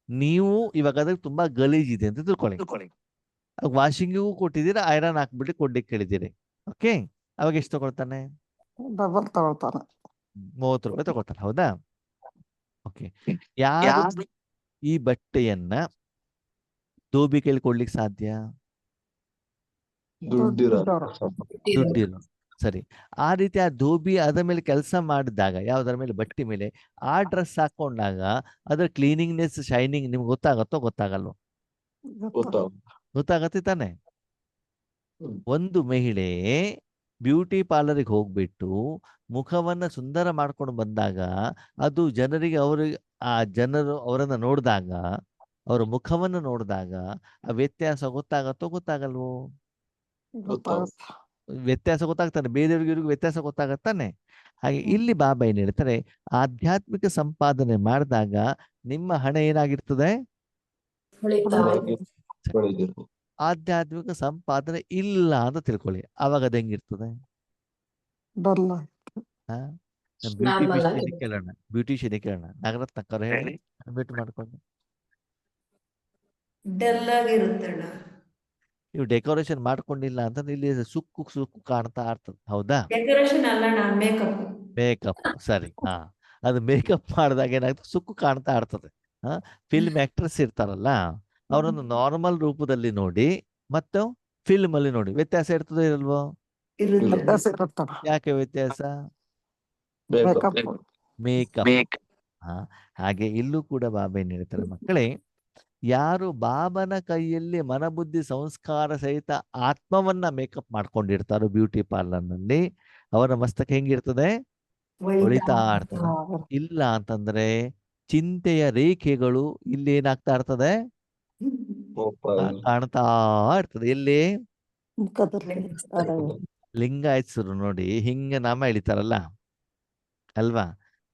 ನೀವು ಇವಾಗ ಅದಕ್ಕೆ ತುಂಬಾ ಗಲೀಜಿದೆ ಅಂತ ತಿಳ್ಕೊಳ್ಳಿ. ವಾಷಿಂಗಿಗೂ ಕೊಟ್ಟಿದ್ದೀರಾ, ಐರನ್ ಹಾಕ್ಬಿಟ್ಟು ಕೊಡ್ಲಿಕ್ಕೆ ಹೇಳಿದ್ದೀರಿ. ಓಕೆ, ಅವಾಗ ಎಷ್ಟು ತಗೊಳ್ತಾನೆ? ಡಬಲ್ ತಗೊಳ್ತಾನೆ. 30 ರೂಪಾಯಿ ತಗೊಳ್ತಾನೆ, ಹೌದಾ? ಓಕೆ, ಯಾರು ಈ ಬಟ್ಟೆಯನ್ನ ದೋಬಿ ಕೈಲಿ ಕೊಡ್ಲಿಕ್ಕೆ ಸಾಧ್ಯ? ದುಡ್ಡಿರೋರು. ದುಡ್ಡಿಲ್ಲ. ಸರಿ, ಆ ರೀತಿ ಆ ಧೋಬಿ ಅದ್ರ ಮೇಲೆ ಕೆಲಸ ಮಾಡಿದಾಗ, ಯಾವ್ದರ ಮೇಲೆ, ಬಟ್ಟೆ ಮೇಲೆ ಆ ಡ್ರೆಸ್ ಹಾಕೊಂಡಾಗ ಅದ್ರ ಕ್ಲೀನಿಂಗ್ನೆಸ್, ಶೈನಿಂಗ್ ನಿಮ್ಗೆ ಗೊತ್ತಾಗತ್ತೋ ಗೊತ್ತಾಗಲ್ವೋ? ಗೊತ್ತಾಗತ್ತೆ ತಾನೆ. ಒಂದು ಮಹಿಳೆ ಬ್ಯೂಟಿ ಪಾರ್ಲರ್ಗೆ ಹೋಗ್ಬಿಟ್ಟು ಮುಖವನ್ನ ಸುಂದರ ಮಾಡ್ಕೊಂಡು ಬಂದಾಗ ಅದು ಜನರಿಗೆ, ಆ ಜನರು ಅವರನ್ನ ನೋಡಿದಾಗ, ಅವರ ಮುಖವನ್ನು ನೋಡಿದಾಗ ಆ ವ್ಯತ್ಯಾಸ ಗೊತ್ತಾಗತ್ತೋ ಗೊತ್ತಾಗಲ್ವೋ? ಗೊತ್ತಾಗುತ್ತೆ. ವ್ಯತ್ಯಾಸ ಗೊತ್ತಾಗ್ತಾನೆ, ಬೇರೆಯವ್ರಿಗೂ ವ್ಯತ್ಯಾಸ ಗೊತ್ತಾಗತ್ತಾನೆ. ಹಾಗೆ ಇಲ್ಲಿ ಬಾಬಾ ಏನ್ ಹೇಳ್ತಾರೆ, ಆಧ್ಯಾತ್ಮಿಕ ಸಂಪಾದನೆ ಮಾಡಿದಾಗ ನಿಮ್ಮ ಹಣ ಏನಾಗಿರ್ತದೆ? ಹೊಳಿತಾ ಆಧ್ಯಾತ್ಮಿಕ ಸಂಪಾದನೆ ಇಲ್ಲ ಅಂತ ತಿಳ್ಕೊಳ್ಳಿ, ಅವಾಗ ಅದು ಹೆಂಗಿರ್ತದೆ? ಡಲ್ Normal ಆಗಿ. ಬ್ಯೂಟಿಷಿಯನ್ ಕೇಳೋಣ. ನಾಗರತ್ನ ಅಕ್ಕವ್ರು ಹೇಳಿ, ಅನ್ಮ್ಯೂಟ್ ಮಾಡ್ಕೊಂಡು. ಡಲ್ ಆಗಿರುತ್ತಣ್ಣ. ನೀವು ಡೆಕೋರೇಷನ್ ಮಾಡ್ಕೊಂಡಿಲ್ಲ ಅಂತಂದ್ರೆ ಇಲ್ಲಿ ಸುಕ್ಕು ಸುಕ್ಕು ಕಾಣ್ತಾ ಇರ್ತದೆ, ಹೌದಾ? Decoration ಅಲ್ಲಣ್ಣ, makeup. ಮೇಕಪ್, ಸರಿ. ಅದು ಮೇಕಪ್ ಮಾಡಿದಾಗ ಏನಾಗ್ತದೆ, ಸುಕ್ಕು ಕಾಣ್ತಾ ಇರ್ತದೆ. ಫಿಲ್ಮ್ ಆಕ್ಟ್ರೆಸ್ ಇರ್ತಾರಲ್ಲ, ಅವರನ್ನು ನಾರ್ಮಲ್ ರೂಪದಲ್ಲಿ ನೋಡಿ ಮತ್ತು ಫಿಲ್ಮ್ ಅಲ್ಲಿ ನೋಡಿ ವ್ಯತ್ಯಾಸ ಇರ್ತದೆ ಇರಲ್ವೋ? ವ್ಯತ್ಯಾಸ ಇರುತ್ತಣ್ಣ. ಯಾಕೆ ವ್ಯತ್ಯಾಸ? Makeup makeup. ಹಾಗೆ ಇಲ್ಲೂ ಕೂಡ ಬಾಬಾ ಏನ್ ಹೇಳ್ತಾರೆ, ಮಕ್ಕಳೇ, ಯಾರು ಬಾಬನ ಕೈಯಲ್ಲಿ ಮನಬುದ್ಧಿ ಸಂಸ್ಕಾರ ಸಹಿತ ಆತ್ಮವನ್ನ ಮೇಕಪ್ ಮಾಡ್ಕೊಂಡಿರ್ತಾರೋ ಬ್ಯೂಟಿ ಪಾರ್ಲರ್ ನಲ್ಲಿ, ಅವರ ಮಸ್ತಕ ಹೆಂಗಿರ್ತದೆ? ಹೊಳಿತಾ ಇರ್ತದೆ. ಇಲ್ಲ ಅಂತಂದ್ರೆ ಚಿಂತೆಯ ರೇಖೆಗಳು ಇಲ್ಲಿ ಏನಾಗ್ತಾ ಇರ್ತದೆ? ಕಾಣ್ತಾ ಇರ್ತದೆ. ಎಲ್ಲಿ? ಮುಖದಲ್ಲಿ ಲಿಂಗಾಯತ್ಸರು ನೋಡಿ ಹಿಂಗ ನಾಮ ಎಳಿತಾರಲ್ಲ ಅಲ್ವಾ,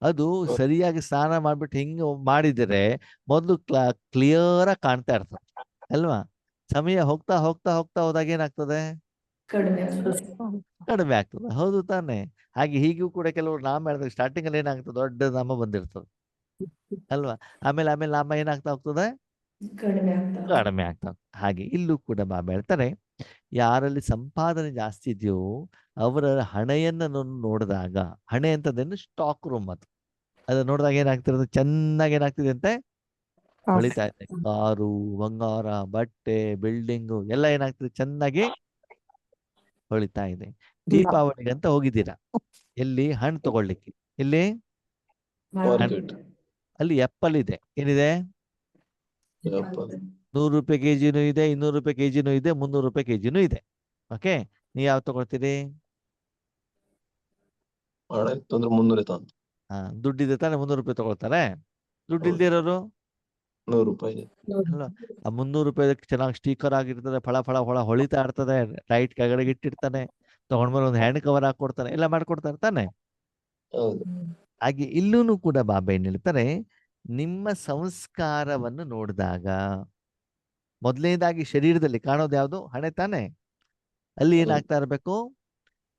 ಅದು ಸರಿಯಾಗಿ ಸ್ನಾನ ಮಾಡ್ಬಿಟ್ಟು ಹಿಂಗ ಮಾಡಿದರೆ ಮೊದಲು ಕ್ಲಿಯರ್ ಆಗಿ ಕಾಣ್ತಾ ಇರ್ತದೆ ಅಲ್ವಾ. ಸಮಯ ಹೋಗ್ತಾ ಹೋಗ್ತಾ ಹೋಗ್ತಾ ಹೋದಾಗ ಏನಾಗ್ತದೆ? ಕಡಿಮೆ ಆಗ್ತದೆ. ಕಡಿಮೆ ಆಗ್ತದೆ, ಹೌದು ತಾನೆ. ಹಾಗೆ ಹೀಗೂ ಕೂಡ ಕೆಲವರು ನಾಮ ಹೇಳಿದಾಗ ಸ್ಟಾರ್ಟಿಂಗ್ ಅಲ್ಲಿ ಏನಾಗ್ತದೆ, ದೊಡ್ಡ ನಾಮ ಬಂದಿರ್ತದೆ ಅಲ್ವಾ. ಆಮೇಲೆ ಆಮೇಲೆ ನಾಮ ಏನಾಗ್ತಾ ಹೋಗ್ತದೆ? ಕಡಿಮೆ ಆಗ್ತದೆ. ಕಡಿಮೆ ಆಗ್ತದೆ. ಹಾಗೆ ಇಲ್ಲೂ ಕೂಡ ಬಾಬಾ ಹೇಳ್ತಾರೆ, ಯಾರಲ್ಲಿ ಸಂಪಾದನೆ ಜಾಸ್ತಿ ಇದೆಯೋ ಅವರ ಹಣೆಯನ್ನು ನೋಡಿದಾಗ, ಹಣೆ ಅಂತದೇನು ಸ್ಟಾಕ್ ರೂಮ್ ಅದು ನೋಡಿದಾಗ ಏನಾಗ್ತಿರೋದು, ಚೆನ್ನಾಗಿ ಏನಾಗ್ತಿದೆ ಅಂತೆ? ಹೊಳಿತಾ ಇದೆ. ಕಾರು, ಬಂಗಾರ, ಬಟ್ಟೆ, ಬಿಲ್ಡಿಂಗು ಎಲ್ಲ ಏನಾಗ್ತದೆ, ಚೆನ್ನಾಗಿ ಹೊಳಿತಾ ಇದೆ. ದೀಪಾವಳಿಗೆ ಅಂತ ಹೋಗಿದ್ದೀರಾ, ಎಲ್ಲಿ? ಹಣ್ಣು ತಗೊಳ್ಳಿಕ್ಕೆ. ಎಲ್ಲಿ? ಅಲ್ಲಿ ಆಪಲ್ ಇದೆ. ಏನಿದೆ? 100 ರೂಪಾಯಿ ಕೆಜಿನೂ ಇದೆ, 200 ರೂಪಾಯಿ ಕೆಜಿನೂ ಇದೆ, 300 ರೂಪಾಯಿ ಕೆಜಿನೂ ಇದೆ. ಓಕೆ, ನೀವು ಯಾವ್ದು ತಗೊಳ್ತೀರಿ? ದುಡ್ಡಿದೆ ತಾನೆ, 300 ರೂಪಾಯಿ ತಗೊಳ್ತಾರೆ. ದುಡ್ಡು ಇಲ್ದೇ ಇರೋರು 100 ರೂಪಾಯಿ ಅಲ್ವಾ, ಆ 300 ರೂಪಾಯಿ ಚೆನ್ನಾಗಿ ಸ್ಟೀಕರ್ ಆಗಿರ್ತದೆ, ಫಳ ಫಳ ಫಳ ಹೊಳಿತಾ ಇರ್ತದೆ, ಲೈಟ್ ಕೆಳಗಡೆ ಇಟ್ಟಿರ್ತಾನೆ, ತಗೊಂಡ್ಮೇಲೆ ಒಂದು ಹ್ಯಾಂಡ್ ಕವರ್ ಹಾಕೊಡ್ತಾನೆ, ಎಲ್ಲ ಮಾಡ್ಕೊಡ್ತಾರೆ ತಾನೆ. ಹಾಗೆ ಇಲ್ಲೂ ಕೂಡ ಬಾಬಾ ಏನ್ ಹೇಳ್ತಾರೆ, ನಿಮ್ಮ ಸಂಸ್ಕಾರವನ್ನು ನೋಡಿದಾಗ ಮೊದಲನೇದಾಗಿ ಶರೀರದಲ್ಲಿ ಕಾಣೋದು ಯಾವುದು? ಹಣೆ ತಾನೆ. ಅಲ್ಲಿ ಏನಾಗ್ತಾ ಇರಬೇಕು?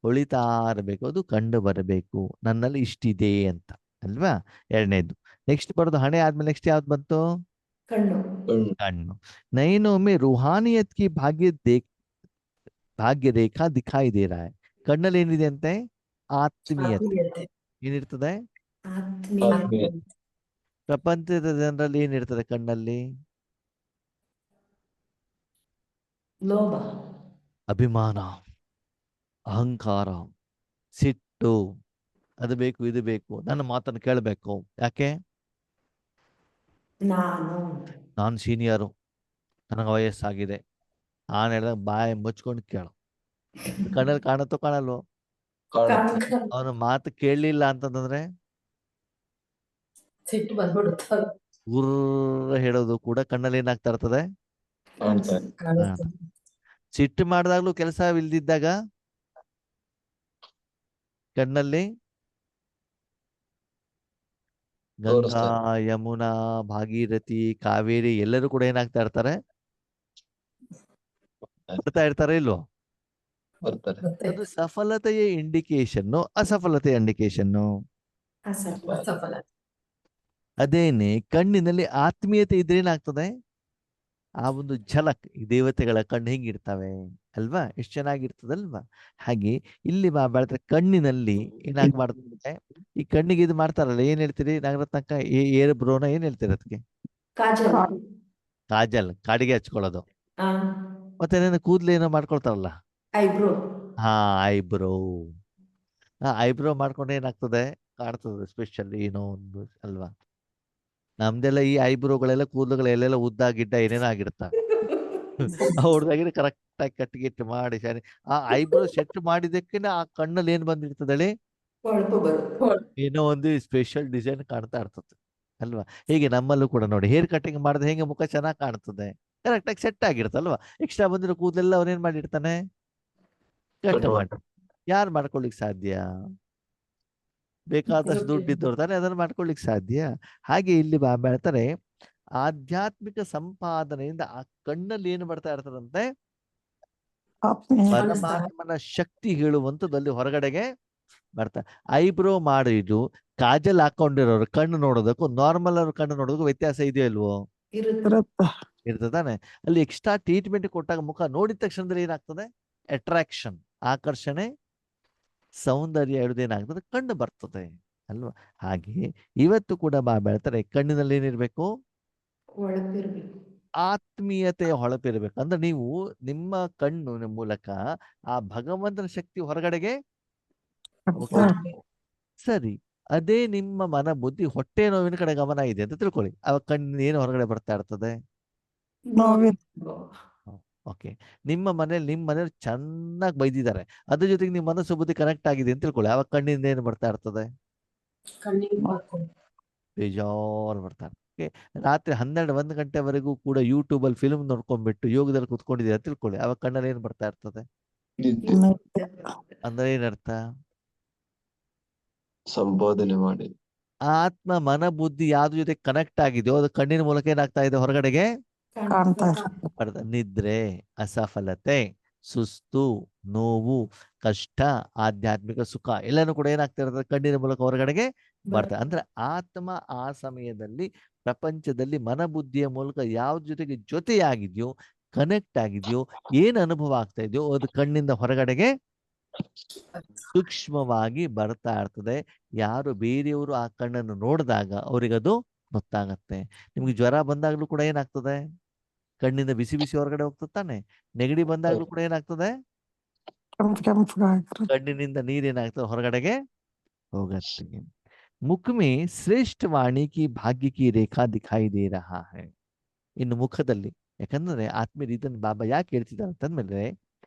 ಹೊಳಿತಾ ಇರಬೇಕು, ಅದು ಕಂಡು ಬರಬೇಕು, ನನ್ನಲ್ಲಿ ಇಷ್ಟಿದೆ ಅಂತ ಅಲ್ವಾ. ಎರಡನೇದು. ನೆಕ್ಸ್ಟ್ ಬರೋದು ಹಣೆ ಆದ್ಮೇಲೆ ನೆಕ್ಸ್ಟ್ ಯಾವ್ದು ಬಂತು? ಕಣ್ಣು. ಕಣ್ಣು. ನೈನೊಮ್ಮೆ ರೂಹಾನಿಯತ್ ಕಿ ಭಾಗ್ಯ ರೇಖಾ ದಿಖಾಯಿ ದೇ ರಹಾ ಹೈ. ಕಣ್ಣಲ್ಲಿ ಏನಿದೆ ಅಂತೆ? ಆತ್ಮೀಯತೆ. ಏನಿರ್ತದೆ? ಆತ್ಮೀಯ. ಪ್ರಪಂಚದ ಜನರಲ್ಲಿ ಏನಿರ್ತದೆ ಕಣ್ಣಲ್ಲಿ? ಲೋಭ. ಅಭಿಮಾನ, ಅಹಂಕಾರ, ಸಿಟ್ಟು, ಅದು ಬೇಕು ಇದು ಬೇಕು, ನನ್ನ ಮಾತನ್ನು ಕೇಳಬೇಕು. ಯಾಕೆ? ನಾನು ಸೀನಿಯರು, ನನಗೆ ವಯಸ್ಸಾಗಿದೆ. ನಾನು ಹೇಳಿದಾಗ ಬಾಯಿ ಮುಚ್ಕೊಂಡು ಕೇಳು. ಕಣ್ಣಲ್ಲಿ ಕಾಣುತ್ತೋ ಕಾಣಲ್ವೋ? ಕಾಣುತ್ತೆ. ಅವನ ಮಾತು ಕೇಳಲಿಲ್ಲ ಅಂತಂದ್ರೆ ಸಿಟ್ಟು ಬಂದ್ಬಿಡುತ್ತೆ. ಗುರ್ರ ಹೇಳೋದು ಕೂಡ ಕಣ್ಣಲ್ಲಿ ಏನಾಗ್ತಾ ಇರ್ತದೆ? ಕಾಣಿಸ್ತದೆ. ಸಿಟ್ಟು ಮಾಡಿದಾಗ್ಲೂ ಕೆಲಸ ಇಲ್ದಿದ್ದಾಗ ಕಣ್ಣಲ್ಲಿ ಗಂಗಾ, ತೋರಿಸ್ತಾರೆ. ಯಮುನಾ, ಭಾಗೀರಥಿ, ಕಾವೇರಿ ಎಲ್ಲರೂ ಕೂಡ ಏನಾಗ್ತಾ ಇರ್ತಾರೆ? ಬರ್ತಾ ಇರ್ತಾರೆ ಇಲ್ವೋ? ಬರ್ತಾರೆ. ಅದು ಸಫಲತೆಯ ಇಂಡಿಕೇಶನ್ನು, ಅಸಫಲತೆಯ ಇಂಡಿಕೇಶನ್ನು. ಸಫಲ. ಅದೇನೆ ಕಣ್ಣಿನಲ್ಲಿ ಆತ್ಮೀಯತೆ ಇದ್ರೆ ಏನಾಗ್ತದೆ? ಆ ಒಂದು ಝಲಕ್, ಈ ದೇವತೆಗಳ ಕಣ್ಣು ಹೆಂಗಿರ್ತವೆ ಅಲ್ವಾ? ಎಷ್ಟು ಚೆನ್ನಾಗಿರ್ತದಲ್ವಾ? ಹಾಗೆ ಇಲ್ಲಿ ಬೆಳೆದ್ರೆ ಕಣ್ಣಿನಲ್ಲಿ ಏನಾಗಿ ಮಾಡ್ತಾರೆ? ಈ ಕಣ್ಣಿಗೆ ಇದು ಮಾಡ್ತಾರಲ್ಲ, ಏನ್ ಹೇಳ್ತೀರಿ ನಾಗರತ್ನಕ್ಕ? ಏರ್ ಬ್ರೋನ ಏನ್ ಹೇಳ್ತೀರಿ ಅದಕ್ಕೆ? ಕಾಜಲ್. ಕಾಜಲ್, ಕಾಡಿಗೆ ಹಚ್ಕೊಳ್ಳೋದು. ಆ, ಮತ್ತೆ ಕೂದ್ಲು ಏನೋ ಮಾಡ್ಕೊಳ್ತಾರಲ್ಲ, ಐಬ್ರೋ. ಐಬ್ರೋ. ಐಬ್ರೋ ಮಾಡ್ಕೊಂಡ್ರೆ ಏನಾಗ್ತದೆ? ಕಾಣ್ತದೆ ಸ್ಪೆಷಲ್ ಏನೋ ಒಂದು ಅಲ್ವಾ? ನಮ್ದೆಲ್ಲ ಈ ಐಬ್ರೋಗಳೆಲ್ಲ ಕೂದಲುಗಳು ಎಲ್ಲೆಲ್ಲ ಉದ್ದ ಗಿಡ್ಡ ಏನೇನೋ ಆಗಿರ್ತಾವೆ. ಅವ್ರದಾಗಿದ್ರೆ ಕರೆಕ್ಟ್ ಆಗಿ ಕಟ್ಟಿಗೆಟ್ಟು ಮಾಡಿ ಸರಿ ಆ ಐಬ್ರೋ ಸೆಟ್ ಮಾಡಿದಕ್ಕೆ ಆ ಕಣ್ಣಲ್ಲಿ ಏನ್ ಬಂದಿರ್ತದೆ? ಹೊಳಪು ಬರುತ್ತೆ. ಏನೋ ಒಂದು ಸ್ಪೆಷಲ್ ಡಿಸೈನ್ ಕಾಣ್ತಾ ಇರ್ತದೆ ಅಲ್ವಾ? ಹೀಗೆ ನಮ್ಮಲ್ಲೂ ಕೂಡ ನೋಡಿ, ಹೇರ್ ಕಟಿಂಗ್ ಮಾಡಿದ್ರೆ ಹೇಗೆ ಮುಖ ಚೆನ್ನಾಗಿ ಕಾಣ್ತದೆ, ಕರೆಕ್ಟ್ ಆಗಿ ಸೆಟ್ ಆಗಿರ್ತಲ್ವಾ? ಎಕ್ಸ್ಟ್ರಾ ಬಂದಿರೋ ಕೂದಲೆಲ್ಲ ಅವನೇನ್ ಮಾಡಿರ್ತಾನೆ? ಕಟ್ ಮಾಡಿ. ಯಾರು ಮಾಡ್ಕೊಳ್ಲಿಕ್ಕೆ ಸಾಧ್ಯ? ಬೇಕಾದಷ್ಟು ದುಡ್ಡು ಇದ್ದವ್ರು ತಾನೆ ಅದನ್ನು ಮಾಡ್ಕೊಳ್ಲಿಕ್ಕೆ ಸಾಧ್ಯ. ಹಾಗೆ ಇಲ್ಲಿ ಹೇಳ್ತಾರೆ, ಆಧ್ಯಾತ್ಮಿಕ ಸಂಪಾದನೆಯಿಂದ ಆ ಕಣ್ಣಲ್ಲಿ ಏನು ಬರ್ತಾ ಇರ್ತದಂತೆ? ಆತ್ಮೀಯ ಪರಮಾತ್ಮನ ಶಕ್ತಿ ಹೇಳುವಂಥದ್ದು ಅಲ್ಲಿ ಹೊರಗಡೆಗೆ ಬರ್ತಾರೆ. ಐಬ್ರೋ ಮಾಡಿದ್ದು ಕಾಜಲ್ ಹಾಕೊಂಡಿರೋರು ಕಣ್ಣು ನೋಡೋದಕ್ಕೂ ನಾರ್ಮಲ್ ಅವ್ರ ಕಣ್ಣು ನೋಡೋದಕ್ಕೂ ವ್ಯತ್ಯಾಸ ಇದೆಯೋ ಇಲ್ವೋ? ಇರುತ್ತೆ. ಇರ್ತದಾನೆ. ಅಲ್ಲಿ ಎಕ್ಸ್ಟ್ರಾ ಟ್ರೀಟ್ಮೆಂಟ್ ಕೊಟ್ಟಾಗ ಮುಖ ನೋಡಿದ ತಕ್ಷಣದಲ್ಲಿ ಏನಾಗ್ತದೆ? ಅಟ್ರಾಕ್ಷನ್, ಆಕರ್ಷಣೆ, ಸೌಂದರ್ಯ ಹೇಳುದೇನಾಗ್ತದೆ? ಕಣ್ಣು ಬರ್ತದೆ ಅಲ್ವಾ? ಹಾಗೆ ಇವತ್ತು ಕೂಡ ಹೇಳ್ತಾರೆ, ಕಣ್ಣಿನಲ್ಲಿ ಏನಿರ್ಬೇಕು? ಹೊಳಪಿರ್ಬೇಕು. ಆತ್ಮೀಯತೆಯ ಹೊಳಪಿರ್ಬೇಕು. ಅಂದ್ರೆ ನೀವು ನಿಮ್ಮ ಕಣ್ಣು ಮೂಲಕ ಆ ಭಗವಂತನ ಶಕ್ತಿ ಹೊರಗಡೆಗೆ ಹೋಗ್ಬೇಕು. ಸರಿ, ಅದೇ ನಿಮ್ಮ ಮನ ಬುದ್ಧಿ ಹೊಟ್ಟೆ ನೋವಿನ ಕಡೆ ಗಮನ ಇದೆ ಅಂತ ತಿಳ್ಕೊಳ್ಳಿ. ಅವಾಗ ಕಣ್ಣಿನ ಏನು ಹೊರಗಡೆ ಬರ್ತಾ ಇರ್ತದೆ? ಓಕೆ, ನಿಮ್ಮ ಮನೇಲಿ ಚೆನ್ನಾಗಿ ಬೈದಿದ್ದಾರೆ, ಅದ್ರ ಜೊತೆಗೆ ನಿಮ್ಮ ಮನಸ್ಸು ಬುದ್ಧಿ ಕನೆಕ್ಟ್ ಆಗಿದೆ ಅಂತ ತಿಳ್ಕೊಳ್ಳಿ. ಅವಾಗ ಕಣ್ಣಿಂದ ಏನು ಬರ್ತಾ ಇರ್ತದೆ? ಕಣ್ಣಿಗೆ ಮಾಡ್ಕೊಂಡು. ಬೇಜಾರು ಬರ್ತಾರೆ. ರಾತ್ರಿ 12-1 ಗಂಟೆವರೆಗೂ ಕೂಡ ಯೂಟ್ಯೂಬಲ್ಲಿ ಫಿಲ್ಮ್ ನೋಡ್ಕೊಂಡ್ಬಿಟ್ಟು ಯೋಗದಲ್ಲಿ ಕುತ್ಕೊಂಡಿದ್ದೀರಾ ತಿಳ್ಕೊಳ್ಳಿ. ಅವಾಗ ಕಣ್ಣಲ್ಲಿ ಏನು ಬರ್ತಾ ಇರ್ತದೆ? ಅಂದ್ರೆ ಏನರ್ಥ? ಸಂಬೋಧನೆ ಮಾಡಿ ಆತ್ಮ ಮನ ಬುದ್ಧಿ ಯಾವ್ದ್ರ ಜೊತೆ ಕನೆಕ್ಟ್ ಆಗಿದೆಯೋ ಅದು ಕಣ್ಣಿನ ಮೂಲಕ ಏನಾಗ್ತಾ ಇದೆ? ಹೊರಗಡೆಗೆ ಕಾಣ್ತಾ ನಿದ್ರೆ, ಅಸಫಲತೆ, ಸುಸ್ತು, ನೋವು, ಕಷ್ಟ, ಆಧ್ಯಾತ್ಮಿಕ ಸುಖ ಎಲ್ಲಾನು ಕೂಡ ಏನಾಗ್ತಾ ಇರ್ತದೆ? ಕಣ್ಣಿನ ಮೂಲಕ ಹೊರಗಡೆಗೆ ಬರ್ತದೆ. ಅಂದ್ರೆ ಆತ್ಮ ಆ ಸಮಯದಲ್ಲಿ ಪ್ರಪಂಚದಲ್ಲಿ ಮನಬುದ್ಧಿಯ ಮೂಲಕ ಯಾವ್ದ್ರ ಜೊತೆಗೆ ಜೊತೆಯಾಗಿದೆಯೋ, ಕನೆಕ್ಟ್ ಆಗಿದೆಯೋ, ಏನ್ ಅನುಭವ ಆಗ್ತಾ ಇದೆಯೋ ಅದು ಕಣ್ಣಿಂದ ಹೊರಗಡೆಗೆ ಸೂಕ್ಷ್ಮವಾಗಿ ಬರ್ತಾ ಇರ್ತದೆ. ಯಾರು ಬೇರೆಯವರು ಆ ಕಣ್ಣನ್ನು ನೋಡಿದಾಗ ಅವರಿಗದು ಗೊತ್ತಾಗತ್ತೆ. ನಿಮ್ಗೆ ಜ್ವರ ಬಂದಾಗ್ಲೂ ಕೂಡ ಏನಾಗ್ತದೆ? ಕಣ್ಣಿಂದ ಬಿಸಿ ಬಿಸಿ ಹೊರಗಡೆ ಹೋಗ್ತದೆ ತಾನೆ. ನೆಗಡಿ ಬಂದಾಗ್ಲೂ ಕೂಡ ಏನಾಗ್ತದೆ? ಕಣ್ಣಿನಿಂದ ನೀರೇನಾಗ್ತದೆ? ಹೊರಗಡೆಗೆ ಹೋಗತ್ತೆ. ಮುಖ ಮೇ ಶ್ರೇಷ್ಠ ವಾಣಿ ಕಿ ಭಾಗ್ಯ ಕಿ ರೇಖಾ ದಿಖಾಯಿ ದೇ ರಹಾ ಹೈ. ಇನ್ನು ಮುಖದಲ್ಲಿ, ಯಾಕಂದ್ರೆ ಆತ್ಮೀಯ ಇದನ್ನು ಬಾಬಾ ಯಾಕೆ ಹೇಳ್ತಿದ್ದಾರೆ ಅಂತಂದ್ಮೇಲೆ,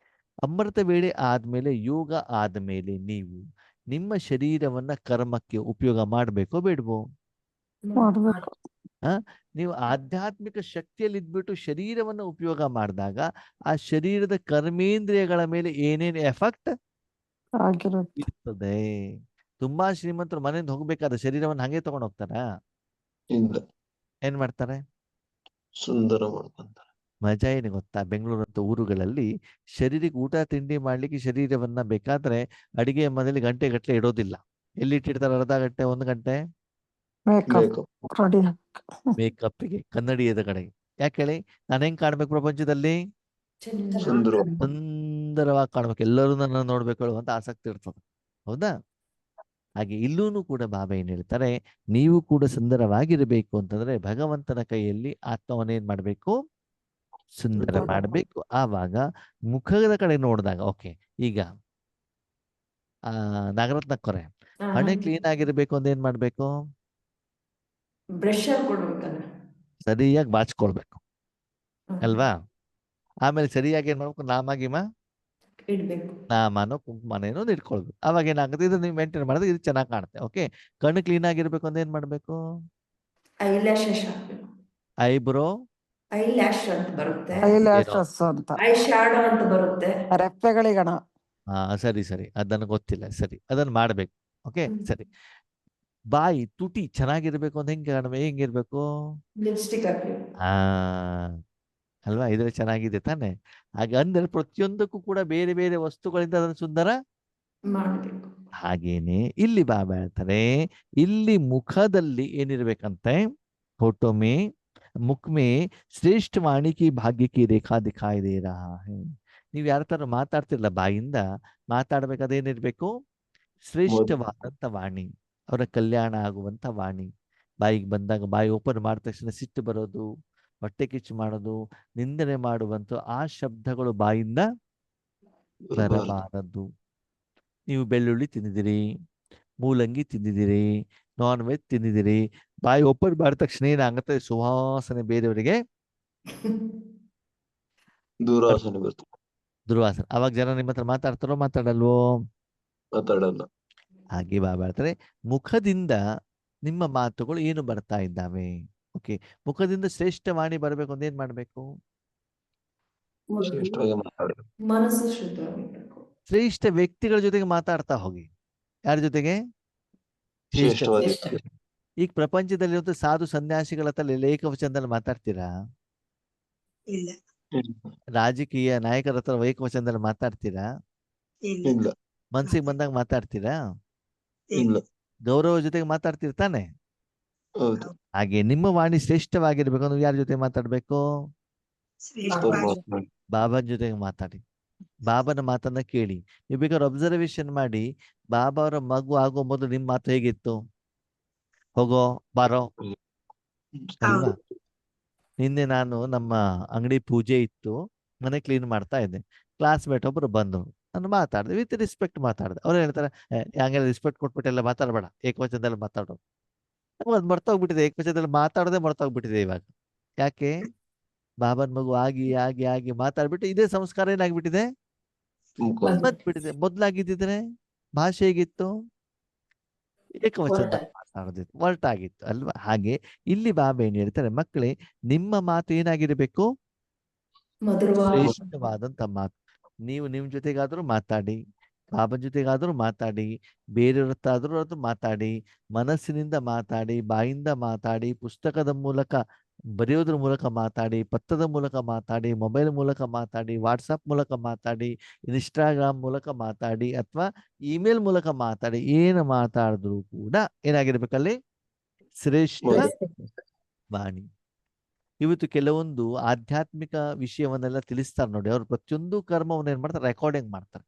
ಅಮೃತ ವೇಳೆ ಆದ್ಮೇಲೆ, ಯೋಗ ಆದ್ಮೇಲೆ ನೀವು ನಿಮ್ಮ ಶರೀರವನ್ನ ಕರ್ಮಕ್ಕೆ ಉಪಯೋಗ ಮಾಡ್ಬೇಕೋ ಬೇಡವೋ? ಮಾಡ್ಬೇಕು. ನೀವು ಆಧ್ಯಾತ್ಮಿಕ ಶಕ್ತಿಯಲ್ಲಿ ಇದ್ಬಿಟ್ಟು ಶರೀರವನ್ನ ಉಪಯೋಗ ಮಾಡಿದಾಗ ಆ ಶರೀರದ ಕರ್ಮೇಂದ್ರಿಯಗಳ ಮೇಲೆ ಏನೇನು ಎಫೆಕ್ಟ್ ಆಗಿರುತ್ತೆ. ಇರ್ತದೆ? ತುಂಬಾ ಶ್ರೀಮಂತರು ಮನೆಯಿಂದ ಹೋಗ್ಬೇಕಾದ ಶರೀರವನ್ನು ಹಂಗೆ ತಗೊಂಡು ಹೋಗ್ತಾರಾ? ಇಲ್ಲ, ಏನ್ ಮಾಡ್ತಾರೆ? ಸುಂದರ ಮಾಡ್ಕೊಂತಾರೆ. ಮಜಾ ಏನು ಗೊತ್ತಾ? ಬೆಂಗಳೂರಂತ ಊರುಗಳಲ್ಲಿ ಶರೀರಕ್ಕೆ ಊಟ ತಿಂಡಿ ಮಾಡ್ಲಿಕ್ಕೆ ಶರೀರವನ್ನ ಬೇಕಾದ್ರೆ ಅಡಿಗೆ ಮನೆಯಲ್ಲಿ ಗಂಟೆ ಇಡೋದಿಲ್ಲ. ಎಲ್ಲಿ ಇಟ್ಟಿರ್ತಾರೆ? ಅರ್ಧ ಗಂಟೆ, 1 ಗಂಟೆ ಮೇಕಪ್ ರೆಡಿ. ಮೇಕಪ್ಗೆ, ಕನ್ನಡಿಯದ ಕಡೆಗೆ. ಯಾಕೆ ಹೇಳಿ? ನಾನು ಹೆಂಗ್ ಕಾಣ್ಬೇಕು ಪ್ರಪಂಚದಲ್ಲಿ? ಸುಂದರ ಸುಂದರವಾಗಿ ಕಾಣ್ಬೇಕು, ಎಲ್ಲರೂ ನನ್ನ ನೋಡ್ಬೇಕು ಹೇಳುವಂತ ಆಸಕ್ತಿ ಇರ್ತದೆ. ಹೌದಾ? ಹಾಗೆ ಇಲ್ಲೂ ಕೂಡ ಬಾಬಾ ಏನ್ ಹೇಳ್ತಾರೆ, ನೀವು ಕೂಡ ಸುಂದರವಾಗಿರಬೇಕು ಅಂತಂದ್ರೆ ಭಗವಂತನ ಕೈಯಲ್ಲಿ ಆತ್ಮವನ್ನೇನ್ ಮಾಡ್ಬೇಕು? ಸುಂದರ ಮಾಡಬೇಕು. ಆವಾಗ ಮುಖದ ಕಡೆ ನೋಡಿದಾಗ, ಓಕೆ, ಈಗ ನಾಗರತ್ನಕ್ಕರೆ ಹಣೆ ಕ್ಲೀನ್ ಆಗಿರ್ಬೇಕು ಅಂದ್ರೆ ಏನ್ ಮಾಡ್ಬೇಕು? ಬ್ರಷ್ ಕೊಡ್ಬೇಕಲ್ಲ. ಸರಿಯಾಗಿ ಬಾಚ್ಕೊಳ್ಬೇಕು ಹ್ಮ್. ಅಲ್ವಾ? ಆಮೇಲೆ ಸರಿಯಾಗಿ ಏನ್ ಮಾಡ್ಬೇಕು? ನಾಮ ಗಿಮ ಇಡ್ಬೇಕು. ನಾಮನೋ ಕುಂಕುಮನೇನೋ ಇಟ್ಕೊಳ್ಬೇಕು. ಅವಾಗ ಏನಾಗುತ್ತೆ? ಇದು ನೀವು ಮೇಂಟೈನ್ ಮಾಡಿದ್ರೆ ಇದು ಚೆನ್ನಾಗಿ ಕಾಣುತ್ತೆ. ಓಕೆ, ಕಣ್ಣು ಕ್ಲೀನ್ ಆಗಿರ್ಬೇಕು ಅಂದ್ರೆ ಏನ್ ಮಾಡ್ಬೇಕು? ಐ ಲ್ಯಾಶಸ್ ಹಾಕ್ಬೇಕು. ಐಬ್ರೋ ಐ ಲ್ಯಾಶ್ ಅಂತ ಬರುತ್ತೆ. ಐಲ್ಯಾಶಸ್ ಅಂತ ಐ ಶ್ಯಾಡೋ ಅಂತ ಬರುತ್ತೆ. ರೆಪ್ಪೆಗಳಿಗಣ. ಸರಿ ಸರಿ, ಅದನ್ನು ಗೊತ್ತಿಲ್ಲ. ಸರಿ, ಅದನ್ನ ಮಾಡ್ಬೇಕು. ಓಕೆ, ಹ್ಮ್. ಸರಿ. ಬಾಯಿ ತುಟಿ ಚೆನ್ನಾಗಿರ್ಬೇಕು ಅಂದ್ರೆ ಹೆಂಗಿರ್ಬೇಕು? ಲಿಪ್ಸ್ಟಿಕ್ ಹಾಕ್ಬೇಕು. ಆ ಅಲ್ವಾ? ಇದ್ರೆ ಚೆನ್ನಾಗಿದೆ ತಾನೆ? ಹಾಗೆ ಅಂದ್ರೆ ಪ್ರತಿಯೊಂದಕ್ಕೂ ಕೂಡ ಬೇರೆ ಬೇರೆ ವಸ್ತುಗಳಿಂದ ಅದನ್ನು ಸುಂದರ ಮಾಡಬೇಕು. ಹಾಗೇನೆ ಇಲ್ಲಿ ಬಾಬಾ ಹೇಳ್ತಾರೆ, ಇಲ್ಲಿ ಮುಖದಲ್ಲಿ ಏನಿರ್ಬೇಕಂತೆ? फोटो में मुख में ಶ್ರೇಷ್ಠ ವಾಣಿ ಕಿ ಭಾಗ್ಯ ಕಿ ರೇಖಾ ದಿಖಾಯಿ ದೇ ರಹಾ ಹೈ. ನೀವು ಯಾರ ತರ ಮಾತಾಡ್ತಿರಲ್ಲ, ಬಾಯಿಂದ ಮಾತಾಡ್ಬೇಕಾದ್ರೆ ಏನಿರ್ಬೇಕು? ಶ್ರೇಷ್ಠವಾದಂತ ವಾಣಿ, ಅವರ ಕಲ್ಯಾಣ ಆಗುವಂತ ವಾಣಿ. ಬಾಯಿಗೆ ಬಂದಾಗ ಬಾಯಿ ಓಪನ್ ಮಾಡಿದ ತಕ್ಷಣ ಸಿಟ್ಟು ಬರೋದು, ಹೊಟ್ಟೆ ಕಿಚ್ಚು ಮಾಡೋದು, ನಿಂದನೆ ಮಾಡುವಂತ ಆ ಶಬ್ದಗಳು ಬಾಯಿಂದ ಬರಬಾರದು. ನೀವು ಬೆಳ್ಳುಳ್ಳಿ ತಿಂದಿದ್ದೀರಿ, ಮೂಲಂಗಿ ತಿಂದಿದ್ದೀರಿ, ನಾನ್ ವೆಜ್ ತಿಂದಿದ್ದೀರಿ, ಬಾಯಿ ಓಪನ್ ಮಾಡಿದ ತಕ್ಷಣ ಏನಾಗುತ್ತೆ? ಸುವಾಸನೆ ಬೇರೆಯವರಿಗೆ ದುರಾಸನೆ ಬರ್ತದೆ. ದುರ್ವಾಸನೆ. ಅವಾಗ ಜನ ನಿಮ್ಮ ಹತ್ರ ಮಾತಾಡ್ತಾರೋ ಮಾತಾಡಲ್ವೋ? ಮಾತಾಡಲ್ಲ. ಹಾಗೆ ಬಾಬಾ ಹೇಳ್ತಾರೆ, ಮುಖದಿಂದ ನಿಮ್ಮ ಮಾತುಗಳು ಏನು ಬರ್ತಾ ಇದ್ದಾವೆ? ಓಕೆ, ಮುಖದಿಂದ ಶ್ರೇಷ್ಠ ವಾಣಿ ಬರಬೇಕು ಅಂದ್ರೆ ಏನ್ ಮಾಡ್ಬೇಕು? ಶ್ರೇಷ್ಠವಾಗಿ ಮಾತಾಡಬೇಕು. ಮನಸ್ಸು ಶುದ್ಧವಾಗಿರ್ಬೇಕು. ಶ್ರೇಷ್ಠ ವ್ಯಕ್ತಿಗಳ ಜೊತೆಗೆ ಮಾತಾಡ್ತಾ ಹೋಗಿ. ಯಾರ ಜೊತೆಗೆ? ಶ್ರೇಷ್ಠ. ಶ್ರೇಷ್ಠವಾದ ಶ್ರೇಷ್ಠ. ವ್ಯಕ್ತಿ. ಈಗ ಪ್ರಪಂಚದಲ್ಲಿರುವಂತ ಸಾಧು ಸನ್ಯಾಸಿಗಳ ಹತ್ರ ಏಕವಚನದಲ್ಲಿ ಮಾತಾಡ್ತೀರಾ? ಇಲ್ಲ ರಾಜಕೀಯ ನಾಯಕರ ಹತ್ರ ಏಕವಚನದಲ್ಲಿ ಮಾತಾಡ್ತೀರಾ? ಇಲ್ಲ ಇಲ್ಲ ಮನ್ಸಿಗೆ ಬಂದಾಗ ಮಾತಾಡ್ತೀರಾ? ಇಲ್ಲ. ಗೌರವ ಜೊತೆಗೆ ಮಾತಾಡ್ತಿರ್ತಾನೆ. ಹೌದು. ಹಾಗೆ ನಿಮ್ಮ ವಾಣಿ ಶ್ರೇಷ್ಠವಾಗಿರ್ಬೇಕು ಅಂದ್ರೆ ಯಾರ ಜೊತೆ ಮಾತಾಡ್ಬೇಕು? ಶ್ರೇಷ್ಠವಾಗಿ ಪರಮಾತ್ಮ. ಬಾಬಾನ ಜೊತೆಗೆ ಮಾತಾಡಿ, ಬಾಬನ ಮಾತನ್ನ ಕೇಳಿ. ನೀವು ಬೇಕಾದ್ರೆ ಅಬ್ಸರ್ವೇಷನ್ ಮಾಡಿ, ಬಾಬಾ ಅವರ ಮಗು ಆಗೋ ಮೊದಲು ನಿಮ್ ಮಾತು ಹೇಗಿತ್ತು? ಹೋಗೋ ಬಾರೋ ಅಲ್ವಾ? ನಿನ್ನೆ ನಾನು ನಮ್ಮ ಅಂಗಡಿ ಪೂಜೆ ಇತ್ತು, ಮನೆ ಕ್ಲೀನ್ ಮಾಡ್ತಾ ಇದ್ದೆ. ಕ್ಲಾಸ್ಮೇಟ್ ಒಬ್ರು ಬಂದ್ರು, ನಾನು ಮಾತಾಡಿದೆ, ವಿತ್ ರೆಸ್ಪೆಕ್ಟ್ ಮಾತಾಡಿದೆ. ಅವ್ರು ಹೇಳ್ತಾರೆ, ಹಂಗೆಲ್ಲ ರೆಸ್ಪೆಕ್ಟ್ ಕೊಟ್ಬಿಟ್ಟೆಲ್ಲ ಮಾತಾಡಬೇಡ, ಏಕವಚನದಲ್ಲಿ ಮಾತಾಡೋ. ನಮ್ಗೆ ಅದು ಮರ್ತೋಗ್ಬಿಟ್ಟಿದೆ, ಏಕವಚನದಲ್ಲಿ ಮಾತಾಡೋದೇ ಮರ್ತೋಗ್ಬಿಟ್ಟಿದೆ ಇವಾಗ. ಯಾಕೆ? ಬಾಬನ್ ಮಗು ಆಗಿ ಆಗಿ ಆಗಿ ಮಾತಾಡ್ಬಿಟ್ಟು ಇದೇ ಸಂಸ್ಕಾರ ಏನಾಗ್ಬಿಟ್ಟಿದೆ? ಮುಖ. ಬಂದ್ಬಿಟ್ಟಿದೆ. ಮೊದ್ಲಾಗಿದ್ದಿದ್ರೆ ಭಾಷೆ ಹೇಗಿತ್ತು? ಏಕವಚನದಲ್ಲಿ ಮಾತಾಡೋದಿತ್ತು, ಒರಟಾಗಿತ್ತು ಅಲ್ವಾ? ಹಾಗೆ ಇಲ್ಲಿ ಬಾಬಾ ಏನ್ ಹೇಳ್ತಾರೆ, ಮಕ್ಕಳೇ ನಿಮ್ಮ ಮಾತು ಏನಾಗಿರ್ಬೇಕು? ಮಧುರವಾದ ಶ್ರೇಷ್ಠವಾದಂತ ಮಾತು. ನೀವು ನಿಮ್ ಜೊತೆಗಾದ್ರೂ ಮಾತಾಡಿ, ಬಾಬನ್ ಜೊತೆಗಾದ್ರೂ ಮಾತಾಡಿ, ಬೇರೆಯವ್ರ ಹತ್ರ ಆದ್ರೂ ಅದು ಮಾತಾಡಿ, ಮನಸ್ಸಿನಿಂದ ಮಾತಾಡಿ, ಬಾಯಿಂದ ಮಾತಾಡಿ, ಪುಸ್ತಕದ ಮೂಲಕ ಬರೆಯೋದ್ರ ಮೂಲಕ ಮಾತಾಡಿ, ಪತ್ರದ ಮೂಲಕ ಮಾತಾಡಿ, ಮೊಬೈಲ್ ಮೂಲಕ ಮಾತಾಡಿ, ವಾಟ್ಸಪ್ ಮೂಲಕ ಮಾತಾಡಿ, ಇನ್ಸ್ಟಾಗ್ರಾಮ್ ಮೂಲಕ ಮಾತಾಡಿ, ಅಥವಾ ಇಮೇಲ್ ಮೂಲಕ ಮಾತಾಡಿ, ಏನು ಮಾತಾಡಿದ್ರು ಕೂಡ ಏನಾಗಿರ್ಬೇಕಲ್ಲಿ? ಶ್ರೇಷ್ಠ ವಾಣಿ. ಇವತ್ತು ಕೆಲವೊಂದು ಆಧ್ಯಾತ್ಮಿಕ ವಿಷಯವನ್ನೆಲ್ಲ ತಿಳಿಸ್ತಾರೆ ನೋಡಿ, ಅವ್ರು ಪ್ರತಿಯೊಂದು ಕರ್ಮವನ್ನು ಏನ್ ಮಾಡ್ತಾರೆ? ರೆಕಾರ್ಡಿಂಗ್ ಮಾಡ್ತಾರೆ.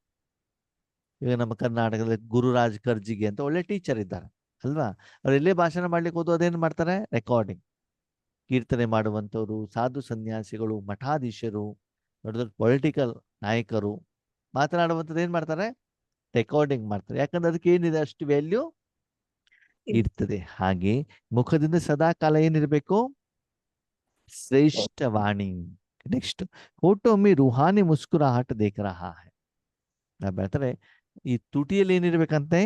ಈಗ ನಮ್ಮ ಕರ್ನಾಟಕದಲ್ಲಿ ಗುರುರಾಜ್ ಕರ್ಜಿಗೆ ಅಂತ ಒಳ್ಳೆ ಟೀಚರ್ ಇದ್ದಾರೆ ಅಲ್ವಾ? ಅವ್ರು ಎಲ್ಲೇ ಭಾಷಣ ಮಾಡ್ಲಿಕ್ಕೆ ಹೋದ್ರು ಅದೇನ್ ಮಾಡ್ತಾರೆ? ರೆಕಾರ್ಡಿಂಗ್. ಕೀರ್ತನೆ ಮಾಡುವಂಥವ್ರು, ಸಾಧು ಸನ್ಯಾಸಿಗಳು, ಮಠಾಧೀಶರು, ದೊಡ್ಡ ದೊಡ್ಡ ಪೊಲಿಟಿಕಲ್ ನಾಯಕರು ಮಾತನಾಡುವಂಥದ್ದು ಏನ್ ಮಾಡ್ತಾರೆ? ರೆಕಾರ್ಡಿಂಗ್ ಮಾಡ್ತಾರೆ. ಯಾಕಂದ್ರೆ ಅದಕ್ಕೆ ಏನಿದೆ? ಅಷ್ಟು ವ್ಯಾಲ್ಯೂ ಇರ್ತದೆ. ಹಾಗೆ ಮುಖದಿಂದ ಸದಾ ಕಾಲ ಏನಿರ್ಬೇಕು? ಶ್ರೇಷ್ಠ ವಾಣಿ. ನೆಕ್ಸ್ಟ್, ಫೋಟೋ ಮೇ ರೂಹಾನಿ ಮುಸ್ಕುರಾಹಟ್ ದೇಖ ರಹಾ ಹೈ. ಹೇಳ್ತಾರೆ, ಈ ತುಟಿಯಲ್ಲಿ ಏನಿರ್ಬೇಕಂತೆ?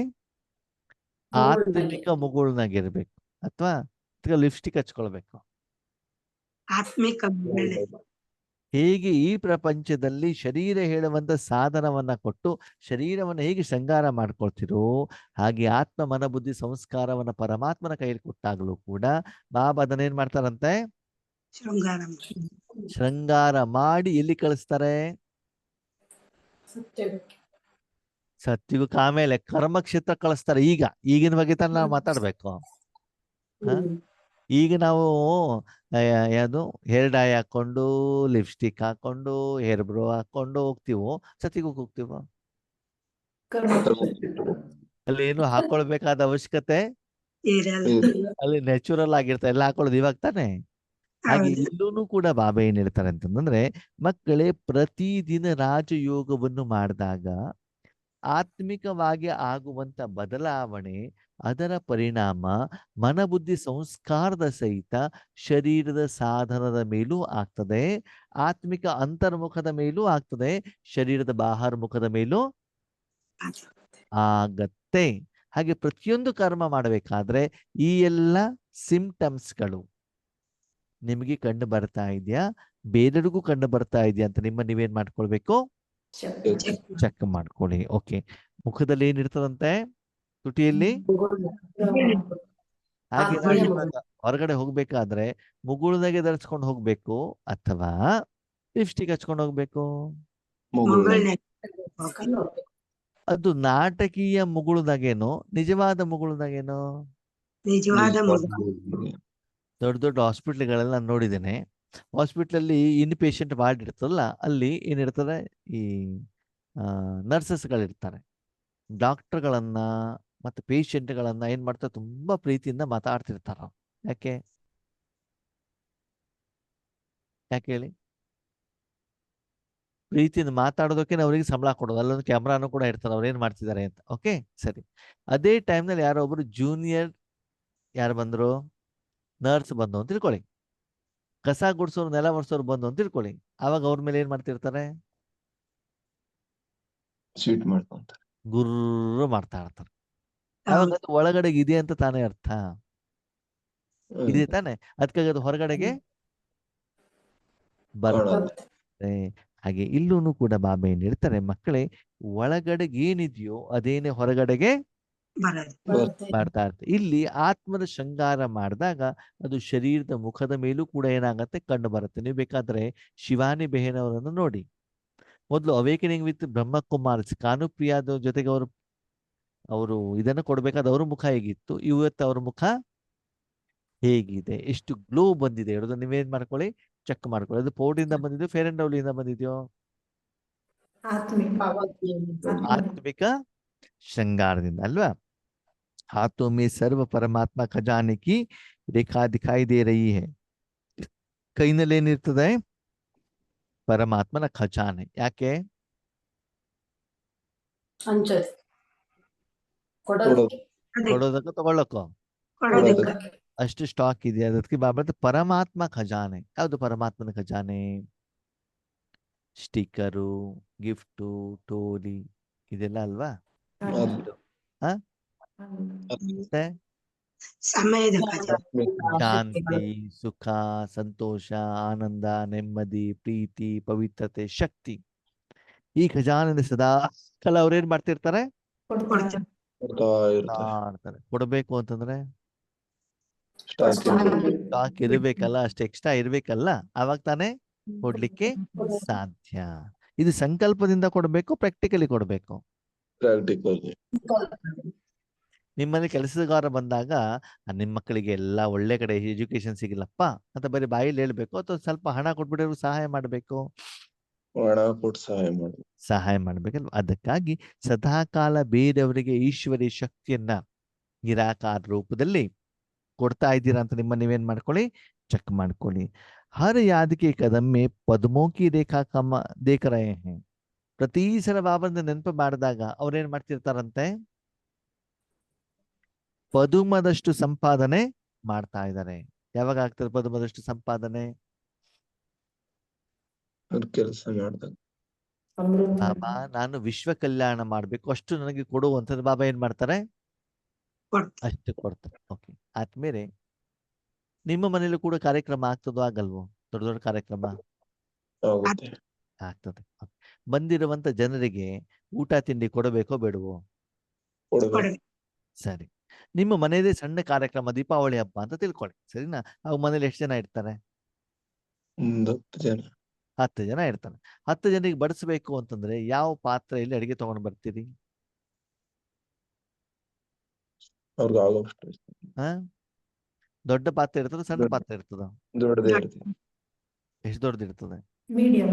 ಆತ್ಮಿಕ ಮುಗುಳ್ನಾಗಿರ್ಬೇಕು, ಅಥವಾ ಲಿಪ್ಸ್ಟಿಕ್ ಹಚ್ಕೊಳ್ಬೇಕು. ಆತ್ಮಿಕ ಮಹಿಳೆ. ಹೇಗೆ ಈ ಪ್ರಪಂಚದಲ್ಲಿ ಶರೀರ ಹೇಳುವಂತ ಸಾಧನವನ್ನ ಕೊಟ್ಟು ಶರೀರವನ್ನು ಹೇಗೆ ಶೃಂಗಾರ ಮಾಡ್ಕೊಳ್ತಿರೋ, ಹಾಗೆ ಆತ್ಮ ಮನ ಬುದ್ಧಿ ಸಂಸ್ಕಾರವನ್ನ ಪರಮಾತ್ಮನ ಕೈಯಲ್ಲಿ ಕೊಟ್ಟಾಗಲೂ ಕೂಡ ಬಾಬಾ ಅದನ್ನೇನ್ ಮಾಡ್ತಾರಂತೆ? ಶೃಂಗಾರ ಶೃಂಗಾರ ಮಾಡಿ ಎಲ್ಲಿ ಕಳಿಸ್ತಾರೆ? ಸತ್ಯುಗಕ್ಕೆ ಆಮೇಲೆ ಕರ್ಮಕ್ಷೇತ್ರ ಕಳಿಸ್ತಾರೆ. ಈಗಿನ ಬಗ್ಗೆ ತಾನೆ ನಾವು ಮಾತಾಡ್ಬೇಕು. ಈಗ ನಾವು ಯಾವುದು ಹೇರ್ ಡೈ ಹಾಕೊಂಡು, ಲಿಪ್ಸ್ಟಿಕ್ ಹಾಕೊಂಡು, ಹೇರ್ ಬ್ರೋ ಹಾಕೊಂಡು ಹೋಗ್ತೀವೋ, ಸತ್ಯುಗಕ್ಕೆ ಹೋಗ್ತೀವೋ? ಅಲ್ಲಿ ಏನು ಹಾಕೊಳ್ಬೇಕಾದ ಅವಶ್ಯಕತೆ ಇರಲ್ಲ. ಅಲ್ಲಿ ನ್ಯಾಚುರಲ್ ಆಗಿರ್ತಾರೆ, ಎಲ್ಲ ಹಾಕೊಳ್ಳೋದು ಇವಾಗ ತಾನೆ. ಹಾಗೆ ಹೌದು. ಇಲ್ಲೂ ಕೂಡ ಬಾಬಾ ಏನ್ ಹೇಳ್ತಾರೆ ಅಂತಂದ್ರೆ, ಮಕ್ಕಳೇ ಪ್ರತಿದಿನ ರಾಜಯೋಗವನ್ನು ಮಾಡಿದಾಗ ಆತ್ಮಿಕವಾಗಿ ಆಗುವಂತ ಬದಲಾವಣೆ, ಅದರ ಪರಿಣಾಮ ಮನಬುದ್ಧಿ ಸಂಸ್ಕಾರದ ಸಹಿತ ಶರೀರದ ಸಾಧನದ ಮೇಲೂ ಆಗ್ತದೆ, ಆತ್ಮಿಕ ಅಂತರ್ಮುಖದ ಮೇಲೂ ಆಗ್ತದೆ, ಶರೀರದ ಬಾಹರ್ಮುಖದ ಮೇಲೂ ಆಗತ್ತೆ. ಹಾಗೆ ಪ್ರತಿಯೊಂದು ಕರ್ಮ ಮಾಡಬೇಕಾದ್ರೆ ಈ ಎಲ್ಲ ಸಿಂಪ್ಟಮ್ಸ್ಗಳು ನಿಮಗೆ ಕಂಡು ಬರ್ತಾ ಇದೆಯಾ, ಬೇರೆಯವ್ರಿಗೂ ಕಂಡು ಬರ್ತಾ ಇದೆಯಾ ಅಂತ ನೀವೇನ್ ಮಾಡ್ಕೊಳ್ಬೇಕು, ಚೆಕ್ ಮಾಡ್ಕೊಳ್ಳಿ. ಓಕೆ, ಮುಖದಲ್ಲಿ ಏನಿರ್ತದಂತೆ, ತುಟಿಯಲ್ಲಿ. ಹಾಗೆ ನಾವು ಇವಾಗ ಹೊರಗಡೆ ಹೋಗ್ಬೇಕಾದ್ರೆ ಮುಗುಳ್ನಾಗೆ ಧರಿಸ್ಕೊಂಡು ಹೋಗ್ಬೇಕು ಅಥವಾ ಲಿಪ್ಸ್ಟಿಕ್ ಹಚ್ಕೊಂಡು ಹೋಗ್ಬೇಕು? ಅದು ನಾಟಕೀಯ ಮುಗುಳುದಾಗೇನೋ ನಿಜವಾದ ಮುಗುಳುದಾಗೇನೋ? ನಿಜವಾದ ದೊಡ್ಡ ದೊಡ್ಡ ಹಾಸ್ಪಿಟ್ಲ್ಗಳೆಲ್ಲ ನಾನು ನೋಡಿದ್ದೇನೆ. ಹಾಸ್ಪಿಟ್ಲಲ್ಲಿ ಇನ್ ಪೇಷಂಟ್ ವಾರ್ಡ್ ಇರ್ತದಲ್ಲ, ಅಲ್ಲಿ ಏನಿರ್ತದೆ, ಈ ನರ್ಸಸ್ಗಳಿರ್ತಾರೆ. ಡಾಕ್ಟರ್ಗಳನ್ನ ಮತ್ತು ಪೇಷಂಟ್ಗಳನ್ನ ಏನ್ ಮಾಡ್ತಾರೆ, ತುಂಬಾ ಪ್ರೀತಿಯಿಂದ ಮಾತಾಡ್ತಿರ್ತಾರ. ಯಾಕೆ ಯಾಕೆ ಹೇಳಿ? ಪ್ರೀತಿಯಿಂದ ಮಾತಾಡೋದಕ್ಕೆ ಅವ್ರಿಗೆ ಸಂಬಳ ಕೊಡೋದು, ಅಲ್ಲೊಂದು ಕ್ಯಾಮ್ರಾನು ಕೂಡ ಇರ್ತಾರೆ, ಅವ್ರು ಏನ್ ಮಾಡ್ತಿದ್ದಾರೆ ಅಂತ. ಓಕೆ, ಸರಿ. ಅದೇ ಟೈಮ್ನಲ್ಲಿ ಯಾರೋ ಒಬ್ರು ಜೂನಿಯರ್ ಯಾರು ಬಂದ್ರು, ನರ್ಸ್ ಬಂದು ಅಂತ ತಿಳ್ಕೊಳ್ಳಿ, ಕಸ ಗುಡ್ಸೋರು ನೆಲ ಒರೆಸೋರು ಬಂದು ಅಂತ ತಿಳ್ಕೊಳ್ಳಿ. ಆವಾಗ ಅವ್ರ ಮೇಲೆ ಏನ್ ಮಾಡ್ತಿರ್ತಾರೆ, ಸ್ವೀಟ್ ಮಾಡ್ಕೊಂತಾರೆ, ಗುರ್ರು ಮಾಡ್ತಾ ಇರ್ತಾರೆ. ಅವಾಗ ಅದು ಒಳಗಡೆ ಇದೆ ಅಂತ ತಾನೇ ಅರ್ಥ, ಇದೆ ತಾನೆ? ಅದಕ್ಕಾಗಿ ಅದು ಹೊರಗಡೆಗೆ ಬರ್ತದೆ. ಹಾಗೆ ಇಲ್ಲೂ ಕೂಡ ಬಾಬಾ ಏನ್ ಹೇಳ್ತಾರೆ, ಮಕ್ಕಳೇ, ಒಳಗಡೆಗೆ ಏನಿದೆಯೋ ಅದೇನೆ ಹೊರಗಡೆಗೆ ಮಾಡ್ತಾ ಇರ್ತದೆ. ಇಲ್ಲಿ ಆತ್ಮದ ಶೃಂಗಾರ ಮಾಡಿದಾಗ ಅದು ಶರೀರದ ಮುಖದ ಮೇಲೂ ಕೂಡ ಏನಾಗತ್ತೆ, ಕಂಡು ಬರುತ್ತೆ. ನೀವು ಬೇಕಾದ್ರೆ ಶಿವಾನಿ ಬೆಹನ್ ಅವರನ್ನು ನೋಡಿ. ಮೊದಲು ಅವೇಕನಿಂಗ್ ವಿತ್ ಬ್ರಹ್ಮಕುಮಾರ್ಸ್ ಕಾನುಪ್ರಿಯಾದ ಜೊತೆಗೆ ಅವರು ಇದನ್ನು ಕೊಡ್ಬೇಕಾದ ಅವ್ರ ಮುಖ ಹೇಗಿತ್ತು, ಇವತ್ತು ಅವ್ರ ಮುಖ ಹೇಗಿದೆ, ಎಷ್ಟು ಗ್ಲೋ ಬಂದಿದೆ ಹೇಳೋದು ನೀವೇನ್ ಮಾಡ್ಕೊಳ್ಳಿ, ಚೆಕ್ ಮಾಡ್ಕೊಳ್ಳಿ. ಅದು ಪೌಡ್ರಿಂದ ಬಂದಿದ್ಯೋ, ಫೇರ್ ಅಂಡ್ ಲವ್ಲಿಯಿಂದ ಬಂದಿದ್ಯೋ? ಆತ್ಮಿಕ ಶೃಂಗಾರದಿಂದ ಅಲ್ವಾ? हाथों में सर्व परमात्मा खजाने की रेखा दिखाई दे रही है. ಕೈನಲ್ಲಿ ಏನಿರ್ತದೆ, ಪರಮಾತ್ಮನ ಖಜಾನೆ. ಯಾಕೆ? ಕೊಡೋದಕ್ಕೋ ತಗೊಳ್ಳಕ್ಕೋ? ಅಷ್ಟು ಸ್ಟಾಕ್ ಇದೆಯಾ? ಅದಕ್ಕೆ ಬಾಬಾ ಪರಮಾತ್ಮ ಖಜಾನೆ. ಯಾವುದು ಪರಮಾತ್ಮನ ಖಜಾನೆ? ಸ್ಟಿಕ್ಕರು, ಗಿಫ್ಟು, ಟೋಲಿ ಇದೆಲ್ಲ ಅಲ್ವಾ? ಸಮಯದ ಶಾಂತಿ, ಸುಖ, ಸಂತೋಷ, ಆನಂದ, ನೆಮ್ಮದಿ, ಪ್ರೀತಿ, ಪವಿತ್ರತೆ, ಶಕ್ತಿ, ಈ ಖಜಾನೆ ಸದಾ ಕಾಲ ಅವ್ರೇನ್ ಮಾಡ್ತಿರ್ತಾರೆ, ಕೊಡಬೇಕು ಅಂತಂದ್ರೆ ಸ್ಟಾಕ್ ಇರ್ಬೇಕಲ್ಲ, ಅಷ್ಟು ಎಕ್ಸ್ಟ್ರಾ ಇರ್ಬೇಕಲ್ಲ, ಅವಾಗ ತಾನೇ ಕೊಡ್ಲಿಕ್ಕೆ ಸಾಧ್ಯ. ಇದು ಸಂಕಲ್ಪದಿಂದ ಕೊಡ್ಬೇಕು, ಪ್ರಾಕ್ಟಿಕಲಿ ಕೊಡ್ಬೇಕು. ನಿಮ್ಮಲ್ಲಿ ಕೆಲಸಗಾರ ಬಂದಾಗ ನಿಮ್ಮ ಮಕ್ಕಳಿಗೆ ಎಲ್ಲ ಒಳ್ಳೆ ಕಡೆ ಎಜುಕೇಶನ್ ಸಿಗಲಪ್ಪ ಅಂತ ಬರೀ ಬಾಯಲ್ಲಿ ಹೇಳ್ಬೇಕು, ಅಥವಾ ಸ್ವಲ್ಪ ಹಣ ಕೊಟ್ಬಿಟ್ಟು ಸಹಾಯ ಮಾಡ್ಬೇಕು, ಸಹಾಯ ಮಾಡ್ಬೇಕಲ್ವ? ಅದಕ್ಕಾಗಿ ಸದಾಕಾಲ ಬೇರೆಯವರಿಗೆ ಈಶ್ವರಿ ಶಕ್ತಿಯನ್ನ ನಿರಾಕಾರ ರೂಪದಲ್ಲಿ ಕೊಡ್ತಾ ಇದ್ದೀರಾ ಅಂತ ನೀವೇನ್ ಮಾಡ್ಕೊಳ್ಳಿ, ಚೆಕ್ ಮಾಡ್ಕೊಳ್ಳಿ. ಹರ್ ಯಾದಕ್ಕೆ ಕದಮ್ಮೆ ಪದ್ಮೋಕಿ ರೇಖಾ ಕಮ ದೇಖ ರಹೆ ಹೈ. ಪ್ರತಿ ಸಲ ಬಾಬಾನ ನೆನಪು ಮಾಡಿದಾಗ ಅವ್ರೇನ್ ಮಾಡ್ತಿರ್ತಾರಂತೆ, ಪದುಮದಷ್ಟು ಸಂಪಾದನೆ ಮಾಡ್ತಾ ಇದ್ದಾರೆ. ಯಾವಾಗ ಆಗ್ತದೆ ಪದುಮದಷ್ಟು ಸಂಪಾದನೆ? ಕೆಲಸ ಮಾಡಿದಾಗ. ಬಾಬಾ ನಾನು ವಿಶ್ವ ಕಲ್ಯಾಣ ಮಾಡ್ಬೇಕು, ಅಷ್ಟು ನನಗೆ ಕೊಡುವಂಥದ್ದು ಬಾಬಾ ಏನ್ ಮಾಡ್ತಾರೆ, ಅಷ್ಟು ಕೊಡ್ತಾರೆ. ಓಕೆ, ಆದ್ಮೇಲೆ ನಿಮ್ಮ ಮನೇಲಿ ಕೂಡ ಕಾರ್ಯಕ್ರಮ ಆಗ್ತದೋ ಆಗಲ್ವೋ? ದೊಡ್ಡ ದೊಡ್ಡ ಕಾರ್ಯಕ್ರಮ ಆಗ್ತದೆ. ಬಂದಿರುವಂತ ಜನರಿಗೆ ಊಟ ತಿಂಡಿ ಕೊಡಬೇಕೋ ಬೇಡವೋ? ಸರಿ, ನಿಮ್ಮ ಮನೆಯದೇ ಸಣ್ಣ ಕಾರ್ಯಕ್ರಮ, ದೀಪಾವಳಿ ಹಬ್ಬ ಅಂತ ತಿಳ್ಕೊಳ್ಳಿ, ಸರಿನಾ? ಅವಾಗ ಮನೇಲಿ ಎಷ್ಟು ಜನ ಇರ್ತಾರೆ? 10 ಜನ ಇರ್ತಾರೆ. 10 ಜನರಿಗೆ ಬಡಿಸ್ಬೇಕು ಅಂತಂದ್ರೆ ಯಾವ ಪಾತ್ರೆಯಲ್ಲಿ ಅಡಿಗೆ ತಗೊಂಡು ಬರ್ತೀರಿ? ದೊಡ್ಡ ಪಾತ್ರೆ ಇರ್ತದ, ಸಣ್ಣ ಪಾತ್ರೆ ಇರ್ತದ? ಎಷ್ಟು ದೊಡ್ಡದಿರ್ತದೆ? ಮೀಡಿಯಂ.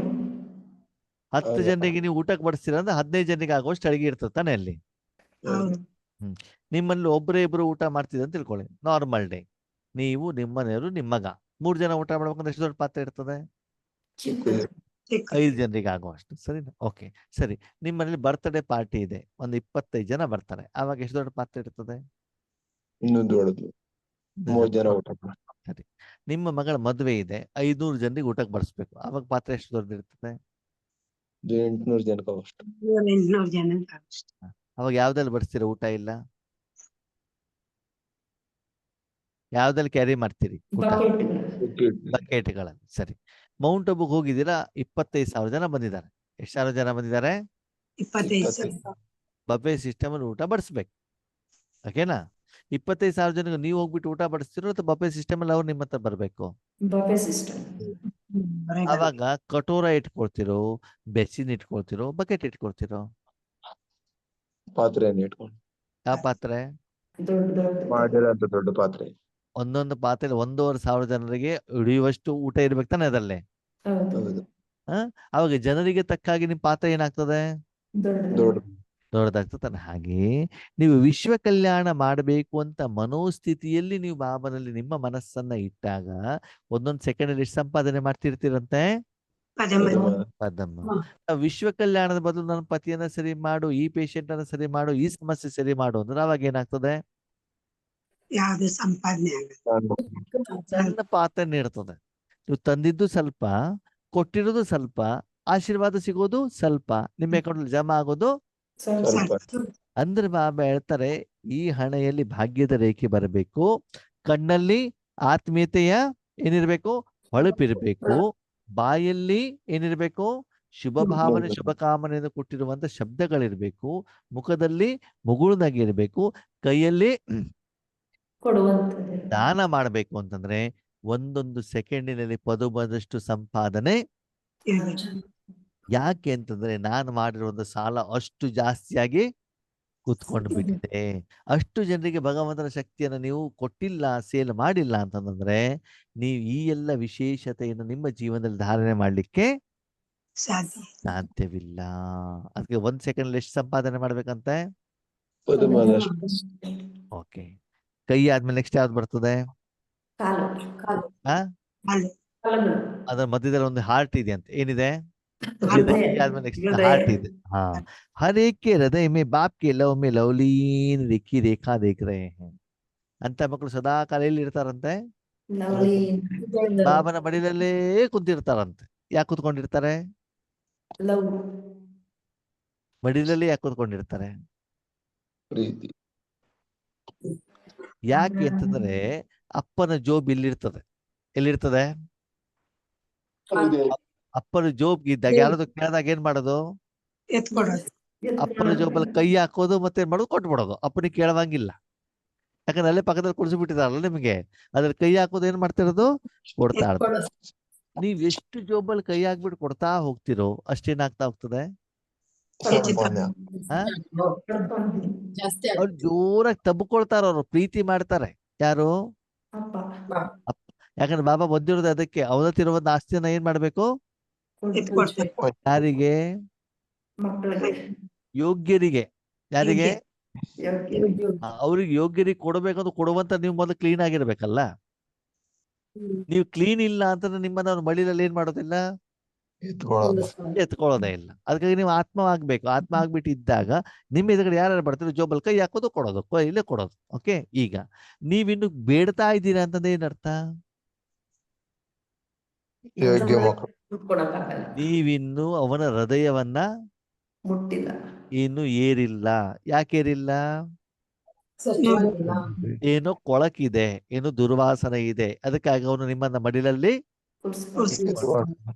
10 ಜನರಿಗೆ ನೀವು ಊಟಕ್ಕೆ ಬಡಿಸ್ತೀರ ಅಂದ್ರೆ 15 ಜನರಿಗೆ ಆಗುವಷ್ಟು ಅಡಿಗೆ ಇರ್ತದೆ ತಾನೆ ಅಲ್ಲಿ? ನಿಮ್ಮಲ್ಲಿ ಒಬ್ಬರೇ ಇಬ್ರು ಊಟ ಮಾಡ್ತಿದ್ರೆ ಅಂತ ತಿಳ್ಕೊಳ್ಳಿ, ನಾರ್ಮಲ್ ಡೇ, ನೀವು, ನಿಮ್ಮ ಮನೆಯವರು, ನಿಮ್ಮ ಮಗ, 3 ಜನ ಊಟ ಮಾಡ್ಬೇಕಂದ್ರೆ ಎಷ್ಟು ದೊಡ್ಡ ಪಾತ್ರೆ ಇರ್ತದೆ? ಚಿಕ್ಕ 5 ಜನರಿಗೆ ಆಗುವಷ್ಟು. ಸರಿನಾ? ಓಕೆ, ಸರಿ. ನಿಮ್ಮ ಮನೇಲಿ ಬರ್ತ್ಡೇ ಪಾರ್ಟಿ ಇದೆ, ಒಂದು 25 ಜನ ಬರ್ತಾರೆ. ಆವಾಗ ಎಷ್ಟು ದೊಡ್ಡ ಪಾತ್ರೆ ಇರ್ತದೆ? ಇನ್ನೂ ದೊಡ್ಡದು 30 ಜನ ಊಟ ಮಾಡಿ. ಸರಿ. ನಿಮ್ಮ ಮಗಳ ಮದುವೆ ಇದೆ, 500 ಜನರಿಗೆ ಊಟಕ್ಕೆ ಬಡಿಸ್ಬೇಕು. ಆವಾಗ ಪಾತ್ರೆ ಎಷ್ಟು ದೊಡ್ಡದಿರ್ತದೆ? 800 ಜನಕ್ಕೆ ಅಷ್ಟು. 800 ಜನ ಅಷ್ಟು. ಅವಾಗ ಯಾವ್ದ್ರಲ್ಲಿ ಬಡಿಸ್ತೀರ? ಊಟ ಇಲ್ಲ, ಯಾವ್ದ್ರಲ್ಲಿ ಕ್ಯಾರಿ ಮಾಡ್ತೀರಿ ಊಟ? ಬಕೆಟ್ಗಳಲ್ಲಿ. ಸರಿ. ಮೌಂಟ್ ಅಬುಗೆ ಹೋಗಿದ್ದೀರಾ, 25,000 ಜನ ಬಂದಿದ್ದಾರೆ. ಎಷ್ಟು ಸಾವಿರ ಜನ ಬಂದಿದ್ದಾರೆ? 25,000. ಬಫೆ ಸಿಸ್ಟಮ್ ಅಲ್ಲಿ ಊಟ ಬಡಿಸ್ಬೇಕು. ಓಕೆನಾ? 25,000 ಜನಕ್ಕೆ ನೀವು ಹೋಗ್ಬಿಟ್ಟು ಊಟ ಬಡಿಸ್ತಿರೋ ಅಥವಾ ಬಫೆ ಸಿಸ್ಟಮ್ ಅಲ್ಲಿ ಅವ್ರು ನಿಮ್ಮ ಹತ್ರ ಬರ್ಬೇಕು? Buffet system. ಅವಾಗ ಕಟೋರ ಇಟ್ಕೊಳ್ತಿರೋ, ಬೆಸಿನ್ ಇಟ್ಕೊಳ್ತಿರೋ, ಬಕೆಟ್ ಇಟ್ಕೊಳ್ತಿರೋ? ಪಾತ್ರೆಯನ್ನು ಇಟ್ಕೊಂಡು ಯಾವ ಪಾತ್ರೆ? ದೊಡ್ಡ ಮಾಡಿರೋಂಥ ದೊಡ್ಡ ಪಾತ್ರೆ. ಒಂದೊಂದು ಪಾತ್ರೆಯಲ್ಲಿ 1,500 ಜನರಿಗೆ ಹಿಡಿಯುವಷ್ಟು ಊಟ ಇರ್ಬೇಕು ತಾನೆ ಅದರಲ್ಲಿ? ಹೌದು. ಹೌದು. ಅವಾಗ ಜನರಿಗೆ ತಕ್ಕಾಗಿ ನಿಮ್ ಪಾತ್ರೆ ಏನಾಗ್ತದೆ? ದೊಡ್ಡ ದೊಡ್ಡದಾಗ್ತದೆ. ಹಾಗೆ ನೀವು ವಿಶ್ವ ಕಲ್ಯಾಣ ಮಾಡಬೇಕು ಅಂತ ಮನೋಸ್ಥಿತಿಯಲ್ಲಿ ನೀವು ಬಾಬನಲ್ಲಿ ನಿಮ್ಮ ಮನಸ್ಸನ್ನ ಇಟ್ಟಾಗ ಒಂದೊಂದು ಸೆಕೆಂಡ್ ಎಷ್ಟು ಸಂಪಾದನೆ ಮಾಡ್ತಿರ್ತೀರಂತೆ? ಪದಮ್ಮ. ವಿಶ್ವ ಕಲ್ಯಾಣದ ಬದಲು ನನ್ನ ಪತಿಯನ್ನ ಸರಿ ಮಾಡು, ಈ ಪೇಷಂಟ್ ಅನ್ನ ಸರಿ ಮಾಡು, ಈ ಸಮಸ್ಯೆ ಸರಿ ಮಾಡು ಅಂದ್ರೆ ಅವಾಗ ಏನಾಗ್ತದೆ? ಯಾವ್ದು ಸಂಪಾದನೆ ಆಗಲ್ಲ. ಸಣ್ಣ ಪಾತ್ರ ನೀಡ್ತದೆ. ನೀವು ತಂದಿದ್ದು ಸ್ವಲ್ಪ, ಕೊಟ್ಟಿರೋದು ಸ್ವಲ್ಪ, ಆಶೀರ್ವಾದ ಸಿಗೋದು ಸ್ವಲ್ಪ, ನಿಮ್ಮ ಅಕೌಂಟ್ ಜಮಾ ಆಗೋದು ಸ್ವಲ್ಪ. ಅಂದ್ರೆ ಬಾಬಾ ಹೇಳ್ತಾರೆ, ಈ ಹಣೆಯಲ್ಲಿ ಭಾಗ್ಯದ ರೇಖೆ ಬರಬೇಕು, ಕಣ್ಣಲ್ಲಿ ಆತ್ಮೀಯತೆಯ ಏನಿರ್ಬೇಕು? ಹೊಳಪಿರ್ಬೇಕು, ಬಾಯಲ್ಲಿ ಏನಿರ್ಬೇಕು? ಶುಭ ಭಾವನೆ ಶುಭ ಕಾಮನೆಯಿಂದ ಕೊಟ್ಟಿರುವಂತ ಶಬ್ದಗಳಿರ್ಬೇಕು, ಮುಖದಲ್ಲಿ ಮುಗುಳುನಾಗಿ ಇರ್ಬೇಕು, ಕೈಯಲ್ಲಿ ಕೊಡುವಂಥದ್ದು. ದಾನ ಮಾಡಬೇಕು. ಅಂತಂದ್ರೆ ಒಂದೊಂದು ಸೆಕೆಂಡಿನಲ್ಲಿ ಪದುಬದಷ್ಟು ಸಂಪಾದನೆ. ಯಾಕೆ ಅಂತಂದ್ರೆ ನಾನು ಮಾಡಿರುವಂತ ಸಾಲ ಅಷ್ಟು ಜಾಸ್ತಿಯಾಗಿ ಕೂತ್ಕೊಂಡು ಬಿಟ್ಟಿದೆ. ಅಷ್ಟು ಜನರಿಗೆ ಭಗವಂತನ ಶಕ್ತಿಯನ್ನು ನೀವು ಕೊಟ್ಟಿಲ್ಲ, ಸೇಲ್ ಮಾಡಿಲ್ಲ ಅಂತಂದ್ರೆ ನೀವು ಈ ಎಲ್ಲ ವಿಶೇಷತೆಯನ್ನು ನಿಮ್ಮ ಜೀವನದಲ್ಲಿ ಧಾರಣೆ ಮಾಡ್ಲಿಕ್ಕೆ ಸಾಧ್ಯವಿಲ್ಲ. ಅದಕ್ಕೆ 1 ಸೆಕೆಂಡ್ ಎಷ್ಟು ಸಂಪಾದನೆ ಮಾಡ್ಬೇಕಂತೆ? ಓಕೆ. ಕೈ ಆದ್ಮೇಲೆ ನೆಕ್ಸ್ಟ್ ಯಾವ್ದು ಬರ್ತದೆ? ಕಾಲು. ಕಾಲುಗಳು. ಅದರ ಮಧ್ಯದಲ್ಲಿ ಒಂದು ಹಾರ್ಟ್ ಇದೆ ಅಂತ. ಏನಿದೆ? ಹೃದಯ. ಆದ್ಮೇಲೆ ನೆಕ್ಸ್ಟ್ ಹಾರ್ಟ್ ಇದೆ. ಹಾ. हर एक के हृदय में बाप के लव में लवलीन रेखी रेखा देख रहे हैं ಅಂತ ಮಕ್ಕಳು ಸದಾ ಕಾಲ ಎಲ್ಲಿ ಇರ್ತಾರಂತೆ? ಲವ್ಲಿ. ಬಾಬನ ಮಡಿಲಲ್ಲೇ ಕುಂತಿರ್ತಾರಂತೆ. ಯಾಕೆ ಕುತ್ಕೊಂಡಿರ್ತಾರೆ? ಲವ್. ಮಡಿಲಲ್ಲಿ ಯಾಕೆ ಕುತ್ಕೊಂಡಿರ್ತಾರೆ? ಪ್ರೀತಿ. ಯಾಕೆ ಅಂತಂದ್ರೆ ಅಪ್ಪನ ಜೋಬ್ ಇಲ್ಲಿರ್ತದೆ. ಎಲ್ಲಿರ್ತದೆ? ಅಪ್ಪನ ಜೋಬ್ ಇದ್ದಾಗ ಯಾರಾದ್ರು ಕೇಳಿದಾಗ ಏನ್ ಮಾಡೋದು? ಎತ್ಕೊಡೋದು. ಅಪ್ಪನ ಜೋಬಲ್ಲಿ ಕೈ ಹಾಕೋದು, ಮತ್ತೆ ಏನ್ ಮಾಡೋದು? ಕೊಟ್ಬಿಡೋದು. ಅಪ್ಪನಿಗೆ ಕೇಳವಂಗಿಲ್ಲ. ಯಾಕಂದ್ರೆ ಅಲ್ಲೇ ಪಕ್ಕದಲ್ಲಿ ಕುಡಿಸ್ಬಿಟ್ಟಿದಾರಲ್ಲ ನಿಮಗೆ. ಅದ್ರ ಕೈ ಹಾಕೋದು ಏನ್ ಮಾಡ್ತಿರೋದು? ಕೊಡ್ತಾ ಇರೋದು. ನೀವ್ ಎಷ್ಟು ಜೋಬಲ್ಲಿ ಕೈ ಹಾಕ್ಬಿಟ್ಟು ಕೊಡ್ತಾ ಹೋಗ್ತಿರೋ ಅಷ್ಟೇನಾಗ್ತಾ ಹೋಗ್ತದೆ? ಅವ್ರು ಜೋರಾಗಿ ತಬ್ಕೊಳ್ತಾರ, ಅವ್ರು ಪ್ರೀತಿ ಮಾಡ್ತಾರೆ. ಯಾರು? ಅಪ್ಪ. ಯಾಕಂದ್ರೆ ಬಾಬಾ ಬಂದಿರೋದು ಅದಕ್ಕೆ. ಅವನತ್ತಿರುವಂತ ಆಸ್ತಿಯನ್ನ ಏನ್ ಮಾಡ್ಬೇಕು? ಯಾರಿಗೆ? ಮಕ್ಕಳಿಗೆ. ಯೋಗ್ಯರಿಗೆ. ಯಾರಿಗೆ? ಯೋಗ್ಯ. ಅವ್ರಿಗೆ ಯೋಗ್ಯರಿಗೆ ಕೊಡಬೇಕಂತ ಕೊಡುವಂತ ನೀವು ಮೊದಲು ಕ್ಲೀನ್ ಆಗಿರ್ಬೇಕಲ್ಲ. ನೀವು ಕ್ಲೀನ್ ಇಲ್ಲ ಅಂತಂದ್ರೆ ನಿಮ್ಮನ್ನ ಅವ್ನ ಮಳಿಲಲ್ಲಿ ಏನ್ ಮಾಡೋದಿಲ್ಲ? ಎತ್ಕೊಳ್ಳೋದೇ ಇಲ್ಲ. ಅದಕ್ಕಾಗಿ ನೀವು ಆತ್ಮ ಆಗ್ಬೇಕು. ಆತ್ಮ ಆಗ್ಬಿಟ್ಟಿದ್ದಾಗ ನಿಮ್ಮ ಎದುರುಗಡೆ ಯಾರು ಬರ್ತಾರೆ ಜೋಬಲ್ ಕೈ ಹಾಕೋದು, ಕೊಡೋದು, ಇಲ್ಲೇ ಕೊಡೋದು. ಓಕೆ. ಈಗ ನೀವಿನ್ನು ಬೇಡ್ತಾ ಇದ್ದೀರಾ ಅಂತಂದ್ರೆ ಏನರ್ಥ? ಕೊಡಕ್ಕಾಗಲ್ಲ. ನೀವಿನ್ನು ಅವನ ಹೃದಯವನ್ನ ಮುಟ್ಟಿಲ್ಲ. ಇನ್ನು ಏರಿಲ್ಲ. ಯಾಕೆ ಏರಿಲ್ಲ? ಏನೋ ಕೊಳಕಿದೆ, ಏನೋ ದುರ್ವಾಸನೆ ಇದೆ. ಅದಕ್ಕಾಗಿ ಅವನು ನಿಮ್ಮನ್ನ ಮಡಿಲಲ್ಲಿ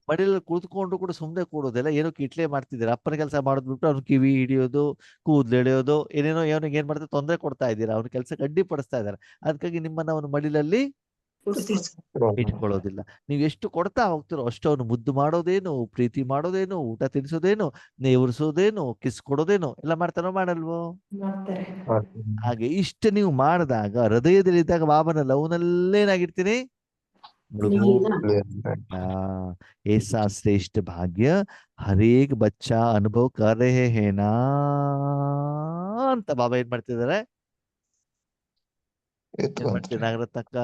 ಮಡಿಲಲ್ಲಿ ಕೂತ್ಕೊಂಡು ಕೂಡ ಸುಮ್ಮನೆ ಕೂಡೋದಿಲ್ಲ. ಏನೋ ಕಿಟ್ಲೆ ಮಾಡ್ತಿದ್ದೀರಾ. ಅಪ್ಪನ ಕೆಲಸ ಮಾಡಿದ್ಬಿಟ್ಟು ಅವ್ನು ಕಿವಿ ಹಿಡಿಯೋದು, ಕೂದಲು ಎಳೆಯೋದು, ಏನೇನೋ ಅವನಿಗೆ ಏನ್ ಮಾಡ್ತಾರೆ? ತೊಂದರೆ ಕೊಡ್ತಾ ಇದ್ದೀರಾ. ಅವ್ನ ಕೆಲಸಕ್ಕೆ ಅಡ್ಡಿಪಡಿಸ್ತಾ ಇದ್ದಾರೆ. ಅದಕ್ಕಾಗಿ ನಿಮ್ಮನ್ನ ಅವನು ಮಡಿಲಲ್ಲಿ ಇಟ್ಕೊಳ್ಳೋದಿಲ್ಲ. ನೀವು ಎಷ್ಟು ಕೊಡ್ತಾ ಹೋಗ್ತಿರೋ ಅಷ್ಟು ಅವನು ಮುದ್ದು ಮಾಡೋದೇನು, ಪ್ರೀತಿ ಮಾಡೋದೇನು, ಊಟ ತಿನ್ಸೋದೇನು, ನೇವರಿಸೋದೇನು, ಕಿಸ್ ಕೊಡೋದೇನು ಎಲ್ಲ ಮಾಡ್ತಾನೋ ಮಾಡಲ್ವೋ? ಮಾಡ್ತಾರೆ. ಹಾಗೆ ಇಷ್ಟ ನೀವು ಮಾಡಿದಾಗ, ಹೃದಯದಲ್ಲಿದ್ದಾಗ ಬಾಬನ ಲವ್ನಲ್ಲೇನಾಗಿರ್ತೀನಿ? ऐसा श्रेष्ठ भाग्य हर एक बच्चा अनुभव कर रहे हैं ना ಅಂತ ಬಾಬಾ ಏನ್ ಮಾಡ್ತಿದ್ದಾರೆ? ನಾಗರತಕ್ಕ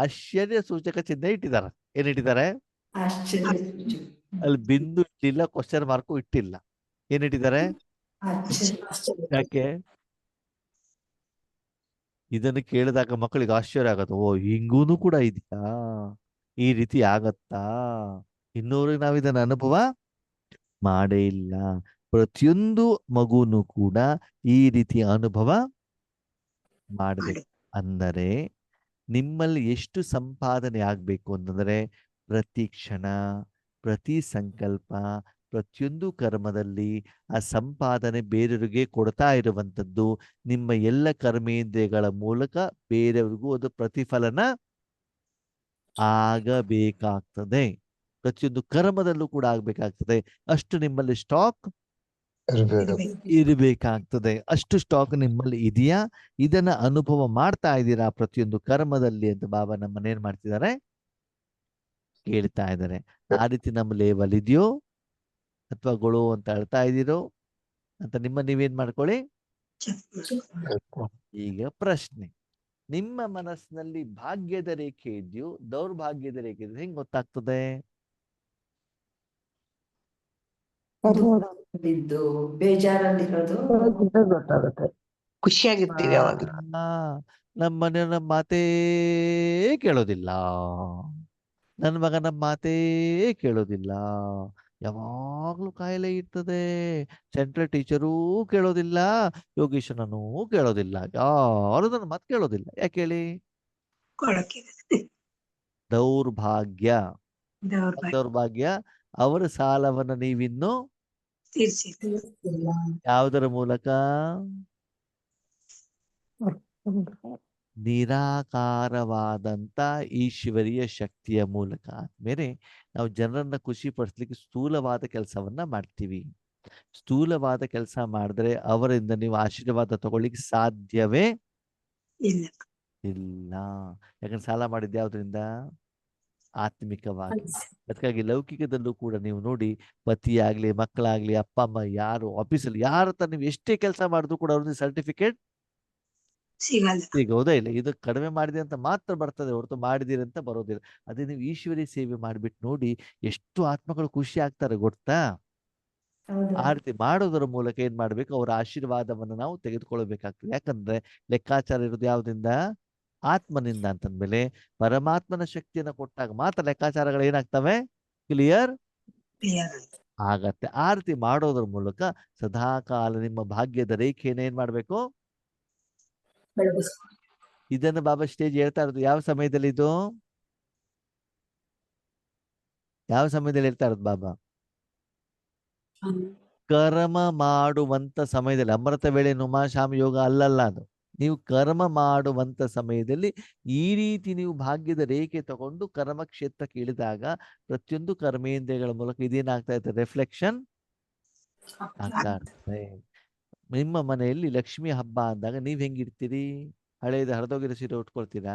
ಆಶ್ಚರ್ಯ ಸೂಚಕ ಚಿಹ್ನೆ ಇಟ್ಟಿದ್ದಾರೆ. ಏನ್ ಇಟ್ಟಿದ್ದಾರೆ? ಆಶ್ಚರ್ಯ ಸೂಚಕ. ಅಲ್ಲಿ ಬಿಂದು ಇಟ್ಟಿಲ್ಲ, ಕ್ವಶನ್ ಮಾರ್ಕು ಇಟ್ಟಿಲ್ಲ. ಏನ್ ಇಟ್ಟಿದ್ದಾರೆ? ಆಶ್ಚರ್ಯ. ಯಾಕೆ? ಇದನ್ನು ಕೇಳಿದಾಗ ಮಕ್ಕಳಿಗೆ ಆಶ್ಚರ್ಯ ಆಗತ್ತೆ. ಓ, ಹಿಂಗೂನು ಕೂಡ ಇದೆಯಾ, ಈ ರೀತಿ ಆಗತ್ತಾ? ಇನ್ನೂರಿಗೆ ನಾವು ಇದನ್ನ ಅನುಭವ ಮಾಡೇ ಇಲ್ಲ. ಪ್ರತಿಯೊಂದು ಮಗುನು ಕೂಡ ಈ ರೀತಿಯ ಅನುಭವ ಮಾಡಬೇಕು. ಅಂದರೆ ನಿಮ್ಮಲ್ಲಿ ಎಷ್ಟು ಸಂಪಾದನೆ ಆಗ್ಬೇಕು ಅಂತಂದ್ರೆ, ಪ್ರತಿ ಕ್ಷಣ, ಪ್ರತಿ ಸಂಕಲ್ಪ, ಪ್ರತಿಯೊಂದು ಕರ್ಮದಲ್ಲಿ ಆ ಸಂಪಾದನೆ ಬೇರೆಯವರಿಗೆ ಕೊಡ್ತಾ ಇರುವಂಥದ್ದು ನಿಮ್ಮ ಎಲ್ಲ ಕರ್ಮೇಂದ್ರಿಯಗಳ ಮೂಲಕ ಬೇರೆಯವ್ರಿಗೂ ಅದು ಪ್ರತಿಫಲನ ಆಗಬೇಕಾಗ್ತದೆ. ಪ್ರತಿಯೊಂದು ಕರ್ಮದಲ್ಲೂ ಕೂಡ ಆಗ್ಬೇಕಾಗ್ತದೆ. ಅಷ್ಟು ನಿಮ್ಮಲ್ಲಿ ಸ್ಟಾಕ್ ಇರಬೇಕಾಗ್ತದೆ. ಅಷ್ಟು ಸ್ಟಾಕ್ ನಿಮ್ಮಲ್ಲಿ ಇದೆಯಾ? ಇದನ್ನ ಅನುಭವ ಮಾಡ್ತಾ ಇದ್ದೀರಾ ಪ್ರತಿಯೊಂದು ಕರ್ಮದಲ್ಲಿ ಅಂತ ಬಾಬಾ ನಮ್ಮನ್ನೇನ್ ಮಾಡ್ತಿದ್ದಾರೆ? ಕೇಳ್ತಾ ಇದ್ದಾರೆ. ಆ ರೀತಿ ನಮ್ಮ ಲೇವಲ್ ಇದೆಯೋ ಅಥವಾ ಗೊಳು ಅಂತ ಹೇಳ್ತಾ ಇದ್ದೀರೋ ಅಂತ ನೀವೇನ್ ಮಾಡ್ಕೊಳ್ಳಿ. ಈಗ ಪ್ರಶ್ನೆ, ನಿಮ್ಮ ಮನಸ್ಸಿನಲ್ಲಿ ಭಾಗ್ಯದ ರೇಖೆ ಇದೆಯೋ ದೌರ್ಭಾಗ್ಯದ ರೇಖೆ ಇದೆಯೋ ಹೆಂಗ್ ಗೊತ್ತಾಗ್ತದೆ? ಬಿದ್ದು ಬೇಜಾರಲ್ಲಿರೋದು ಗೊತ್ತಾಗುತ್ತೆ. ಖುಷಿಯಾಗಿರ್ತೀವಿ ಅವಾಗ. ನಮ್ಮ ಮನೆ ನಮ್ಮ ಮಾತೇ ಕೇಳೋದಿಲ್ಲ, ನನ್ನ ಮಗ ನಮ್ಮ ಮಾತೇ ಕೇಳೋದಿಲ್ಲ, ಯಾವಾಗ್ಲೂ ಕಾಯಿಲೆ ಇರ್ತದೆ, ಸೆಂಟ್ರಲ್ ಟೀಚರೂ ಕೇಳೋದಿಲ್ಲ, ಯೋಗೀಶನೂ ಕೇಳೋದಿಲ್ಲ, ಯಾರು ನನ್ನ ಮಾತು ಕೇಳೋದಿಲ್ಲ. ಯಾಕೆ ಹೇಳಿ? ಕೊಡಕ್ಕೆ ದೌರ್ಭಾಗ್ಯ. ದೌರ್ಭಾಗ್ಯ ದೌರ್ಭಾಗ್ಯ. ಅವರ ಸಾಲವನ್ನ ನೀವಿನ್ನು ತೀರ್ಸಿ ಯಾವುದರ ಮೂಲಕ? ನಿರಾಕಾರವಾದಂತ ಈಶ್ವರೀಯ ಶಕ್ತಿಯ ಮೂಲಕ. ಆದ್ಮೇಲೆ ನಾವು ಜನರನ್ನ ಖುಷಿ ಪಡಿಸ್ಲಿಕ್ಕೆ ಸ್ಥೂಲವಾದ ಕೆಲಸವನ್ನ ಮಾಡ್ತೀವಿ. ಸ್ಥೂಲವಾದ ಕೆಲಸ ಮಾಡಿದ್ರೆ ಅವರಿಂದ ನೀವು ಆಶೀರ್ವಾದ ತಗೊಳ್ಳಿಕ್ಕೆ ಸಾಧ್ಯವೇ ಇಲ್ಲ. ಇಲ್ಲ. ಯಾಕಂದ್ರೆ ಸಾಲ ಮಾಡಿದ್ದು ಯಾವ್ದ್ರಿಂದ? ಆತ್ಮಿಕವಾಗಿ. ಅದಕ್ಕಾಗಿ ಲೌಕಿಕದಲ್ಲೂ ಕೂಡ ನೀವು ನೋಡಿ, ಪತಿ ಆಗ್ಲಿ, ಮಕ್ಕಳಾಗ್ಲಿ, ಅಪ್ಪ ಅಮ್ಮ ಯಾರು ಆಫೀಸಲ್ಲಿ ಯಾರ ಹತ್ರ ನೀವು ಎಷ್ಟೇ ಕೆಲಸ ಮಾಡಿದ್ರು ಕೂಡ ಅವ್ರಿಗೆ ಸರ್ಟಿಫಿಕೇಟ್ ಸಿಗಲ್ಲ. ಸಿಗೋದೇ ಇಲ್ಲ. ಇದು ಕಡಿಮೆ ಮಾಡಿದೆ ಅಂತ ಮಾತ್ರ ಬರ್ತದೆ ಹೊರತು ಮಾಡಿದಿರಿ ಅಂತ ಬರೋದಿಲ್ಲ. ಅದೇ ನೀವು ಈಶ್ವರಿ ಸೇವೆ ಮಾಡಿಬಿಟ್ಟು ನೋಡಿ ಎಷ್ಟು ಆತ್ಮಗಳು ಖುಷಿ ಆಗ್ತಾರೆ ಗೊತ್ತಾ? ಆ ರೀತಿ ಮಾಡೋದರ ಮೂಲಕ ಏನ್ ಮಾಡ್ಬೇಕು? ಅವರ ಆಶೀರ್ವಾದವನ್ನು ನಾವು ತೆಗೆದುಕೊಳ್ಬೇಕಾಗ್ತದೆ. ಯಾಕಂದ್ರೆ ಲೆಕ್ಕಾಚಾರ ಇರೋದು ಯಾವ್ದ್ರಿಂದ? ಆತ್ಮನಿಂದ. ಅಂತಂದ್ಮೇಲೆ ಪರಮಾತ್ಮನ ಶಕ್ತಿಯನ್ನು ಕೊಟ್ಟಾಗ ಮಾತ್ರ ಲೆಕ್ಕಾಚಾರಗಳು ಏನಾಗ್ತವೆ? ಕ್ಲಿಯರ್ ಆಗತ್ತೆ. ಆ ರೀತಿ ಮಾಡೋದ್ರ ಮೂಲಕ ಸದಾಕಾಲ ನಿಮ್ಮ ಭಾಗ್ಯದ ರೇಖೆಯನ್ನು ಏನ್ ಮಾಡ್ಬೇಕು? ಇದನ್ನು ಬಾಬಾ ಸ್ಟೇಜ್ ಹೇಳ್ತಾ ಇರೋದು ಯಾವ ಸಮಯದಲ್ಲಿ? ಇದು ಯಾವ ಸಮಯದಲ್ಲಿ ಹೇಳ್ತಾ ಇರೋದು ಬಾಬಾ? ಕರ್ಮ ಮಾಡುವಂತ ಸಮಯದಲ್ಲಿ. ಅಮೃತ ವೇಳೆ ನುಮಾಶಾಮ ಯೋಗ ಅಲ್ಲಲ್ಲ ಅದು. ನೀವು ಕರ್ಮ ಮಾಡುವಂತ ಸಮಯದಲ್ಲಿ ಈ ರೀತಿ ನೀವು ಭಾಗ್ಯದ ರೇಖೆ ತಗೊಂಡು ಕರ್ಮ ಕ್ಷೇತ್ರಕ್ಕೆ ಇಳಿದಾಗ ಪ್ರತಿಯೊಂದು ಕರ್ಮೇಂದ್ರಿಯಗಳ ಮೂಲಕ ಇದೇನಾಗ್ತಾ ಇರ್ತದೆ? ರಿಫ್ಲೆಕ್ಷನ್ ಆಗ್ತಾ ಇರ್ತದೆ. ನಿಮ್ಮ ಮನೆಯಲ್ಲಿ ಲಕ್ಷ್ಮಿ ಹಬ್ಬ ಅಂದಾಗ ನೀವ್ ಹೆಂಗಿರ್ತೀರಿ? ಹಳೇದು ಹರಿದೋಗಿರೋ ಸೀರೆ ಉಟ್ಕೊಳ್ತೀರಾ?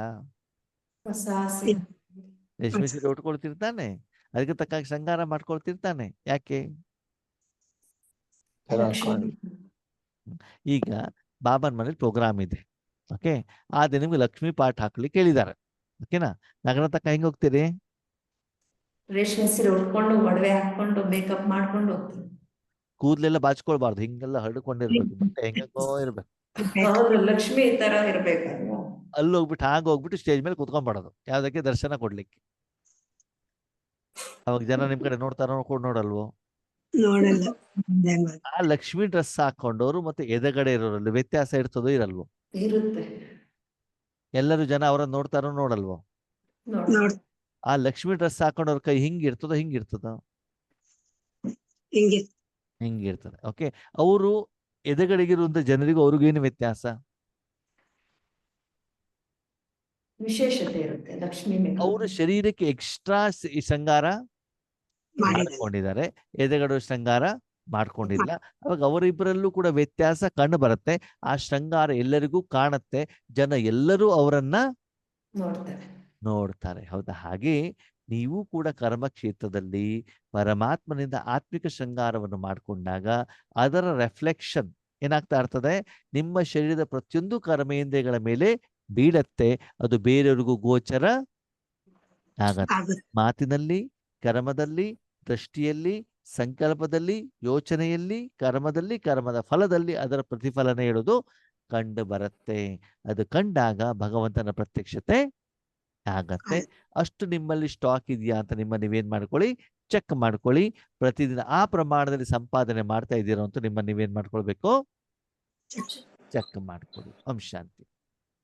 ರೇಷ್ಮೆ ಸೀರೆ ಉಟ್ಕೊಳ್ತಿರ್ತಾನೆ, ಅದಕ್ಕೆ ತಕ್ಕ ಶೃಂಗಾರ ಮಾಡ್ಕೊಳ್ತಿರ್ತಾನೆ. ಯಾಕೆ? ಈಗ ಬಾಬಾನ್ ಮನೇಲಿ ಪ್ರೋಗ್ರಾಮ್ ಇದೆ, ಓಕೆ, ಆದ್ರೆ ನಿಮ್ಗೆ ಲಕ್ಷ್ಮಿ ಪಾಠ ಹಾಕ್ಲಿಕ್ಕೆ ಹೇಳಿದ್ದಾರೆ, ಓಕೆನಾ? ನಗರ ತಕ್ಕ ಹೆಂಗ್ ಹೋಗ್ತೀರಿ? ರೇಷ್ಮೆ ಸೀರೆ ಉಟ್ಕೊಂಡು ಒಡವೆ ಹಾಕೊಂಡು ಮೇಕಪ್ ಮಾಡ್ಕೊಂಡು ಹೋಗ್ತೀನಿ. ಕೂದ್ಲೆಲ್ಲ ಬಾಚ್ಕೊಳ್ಬಾರ್ದು, ಹಿಂಗೆಲ್ಲ ಹರಡ್ಕೊಂಡಿರ್ಬೇಕು, ಬಟ್ಟೆ ಹೆಂಗೋ ಇರ್ಬೇಕು. ಹೌದು, ಲಕ್ಷ್ಮಿ ತರ ಇರ್ಬೇಕಲ್ವಾ? ಅಲ್ಲಿ ಹೋಗ್ಬಿಟ್ಟು ಹೋಗ್ಬಿಟ್ಟು ಸ್ಟೇಜ್ ಮೇಲೆ ಕುತ್ಕೊಂಡ್ಬಿಡೋದು. ಯಾವ್ದಕ್ಕೆ? ದರ್ಶನ ಕೊಡ್ಲಿಕ್ಕೆ. ಅವಾಗ ಜನ ನಿಮ್ ಕಡೆ ನೋಡ್ತಾರೋ ನೋಡಲ್ವೋ? ನೋಡಲ್ಲ. ಆ ಲಕ್ಷ್ಮಿ ಡ್ರೆಸ್ ಹಾಕೊಂಡವ್ರು ಮತ್ತೆ ಎದಗಡೆ ಇರೋರಲ್ಲಿ ವ್ಯತ್ಯಾಸ ಇರ್ತದೋ ಇರಲ್ವೋ? ಇರುತ್ತೆ. ಎಲ್ಲರೂ ಜನ ಅವರನ್ನ ನೋಡ್ತಾರೋ ನೋಡಲ್ವೋ? ನೋಡ್ ಆ ಲಕ್ಷ್ಮಿ ಡ್ರೆಸ್ ಹಾಕೊಂಡವ್ರ ಕೈ ಹಿಂಗಿರ್ತದೋ ಹಿಂಗಿರ್ತದೋ? ಹಿಂಗೆ ಹಿಂಗಿರ್ತದೆ. ಓಕೆ, ಅವರು ಎದೆಗಡೆಗಿರುವಂತ ಜನರಿಗೂ ಅವ್ರಿಗೇನು ವ್ಯತ್ಯಾಸ? ವಿಶೇಷತೆ ಇರುತ್ತೆ ಲಕ್ಷ್ಮಿ ಅವರ ಶರೀರಕ್ಕೆ ಎಕ್ಸ್ಟ್ರಾ ಶೃಂಗಾರ ಮಾಡ್ಕೊಂಡಿದ್ದಾರೆ, ಎದೆಗಡೆ ಶೃಂಗಾರ ಮಾಡ್ಕೊಂಡಿಲ್ಲ. ಅವಾಗ ಅವರಿಬ್ಬರಲ್ಲೂ ಕೂಡ ವ್ಯತ್ಯಾಸ ಕಂಡು ಬರುತ್ತೆ. ಆ ಶೃಂಗಾರ ಎಲ್ಲರಿಗೂ ಕಾಣುತ್ತೆ, ಜನ ಎಲ್ಲರೂ ಅವರನ್ನ ನೋಡ್ತಾರೆ. ಹೌದಾ? ಹಾಗೆ ನೀವು ಕೂಡ ಕರ್ಮ ಕ್ಷೇತ್ರದಲ್ಲಿ ಪರಮಾತ್ಮನಿಂದ ಆತ್ಮಿಕ ಶೃಂಗಾರವನ್ನು ಮಾಡಿಕೊಂಡಾಗ ಅದರ ರಿಫ್ಲೆಕ್ಷನ್ ಏನಾಗ್ತಾ ಇರ್ತದೆ? ನಿಮ್ಮ ಶರೀರದ ಪ್ರತಿಯೊಂದು ಕರ್ಮೇಂದ್ರಿಯಗಳ ಮೇಲೆ ಬೀಳತ್ತೆ, ಅದು ಬೇರೆಯವ್ರಿಗೂ ಗೋಚರ ಆಗತ್ತೆ. ಆಗುತ್ತೆ. ಮಾತಿನಲ್ಲಿ, ಕರ್ಮದಲ್ಲಿ, ದೃಷ್ಟಿಯಲ್ಲಿ, ಸಂಕಲ್ಪದಲ್ಲಿ, ಯೋಚನೆಯಲ್ಲಿ, ಕರ್ಮದಲ್ಲಿ, ಕರ್ಮದ ಫಲದಲ್ಲಿ ಅದರ ಪ್ರತಿಫಲನ ಹೇಳೋದು ಕಂಡು ಬರುತ್ತೆ. ಅದು ಕಂಡಾಗ ಭಗವಂತನ ಪ್ರತ್ಯಕ್ಷತೆ ಆಗತ್ತೆ. ಅಷ್ಟು ನಿಮ್ಮಲ್ಲಿ ಸ್ಟಾಕ್ ಇದೆಯಾ ಅಂತ ನೀವೇನ್ ಮಾಡ್ಕೊಳ್ಳಿ, ಚೆಕ್ ಮಾಡ್ಕೊಳ್ಳಿ. ಪ್ರತಿದಿನ ಆ ಪ್ರಮಾಣದಲ್ಲಿ ಸಂಪಾದನೆ ಮಾಡ್ತಾ ಇದ್ದೀರೋ ಅಂತ ನೀವೇನ್ ಮಾಡ್ಕೊಳ್ಬೇಕು, ಚೆಕ್ ಮಾಡ್ಕೊಳ್ಳಿ. ಓಂ ಶಾಂತಿ.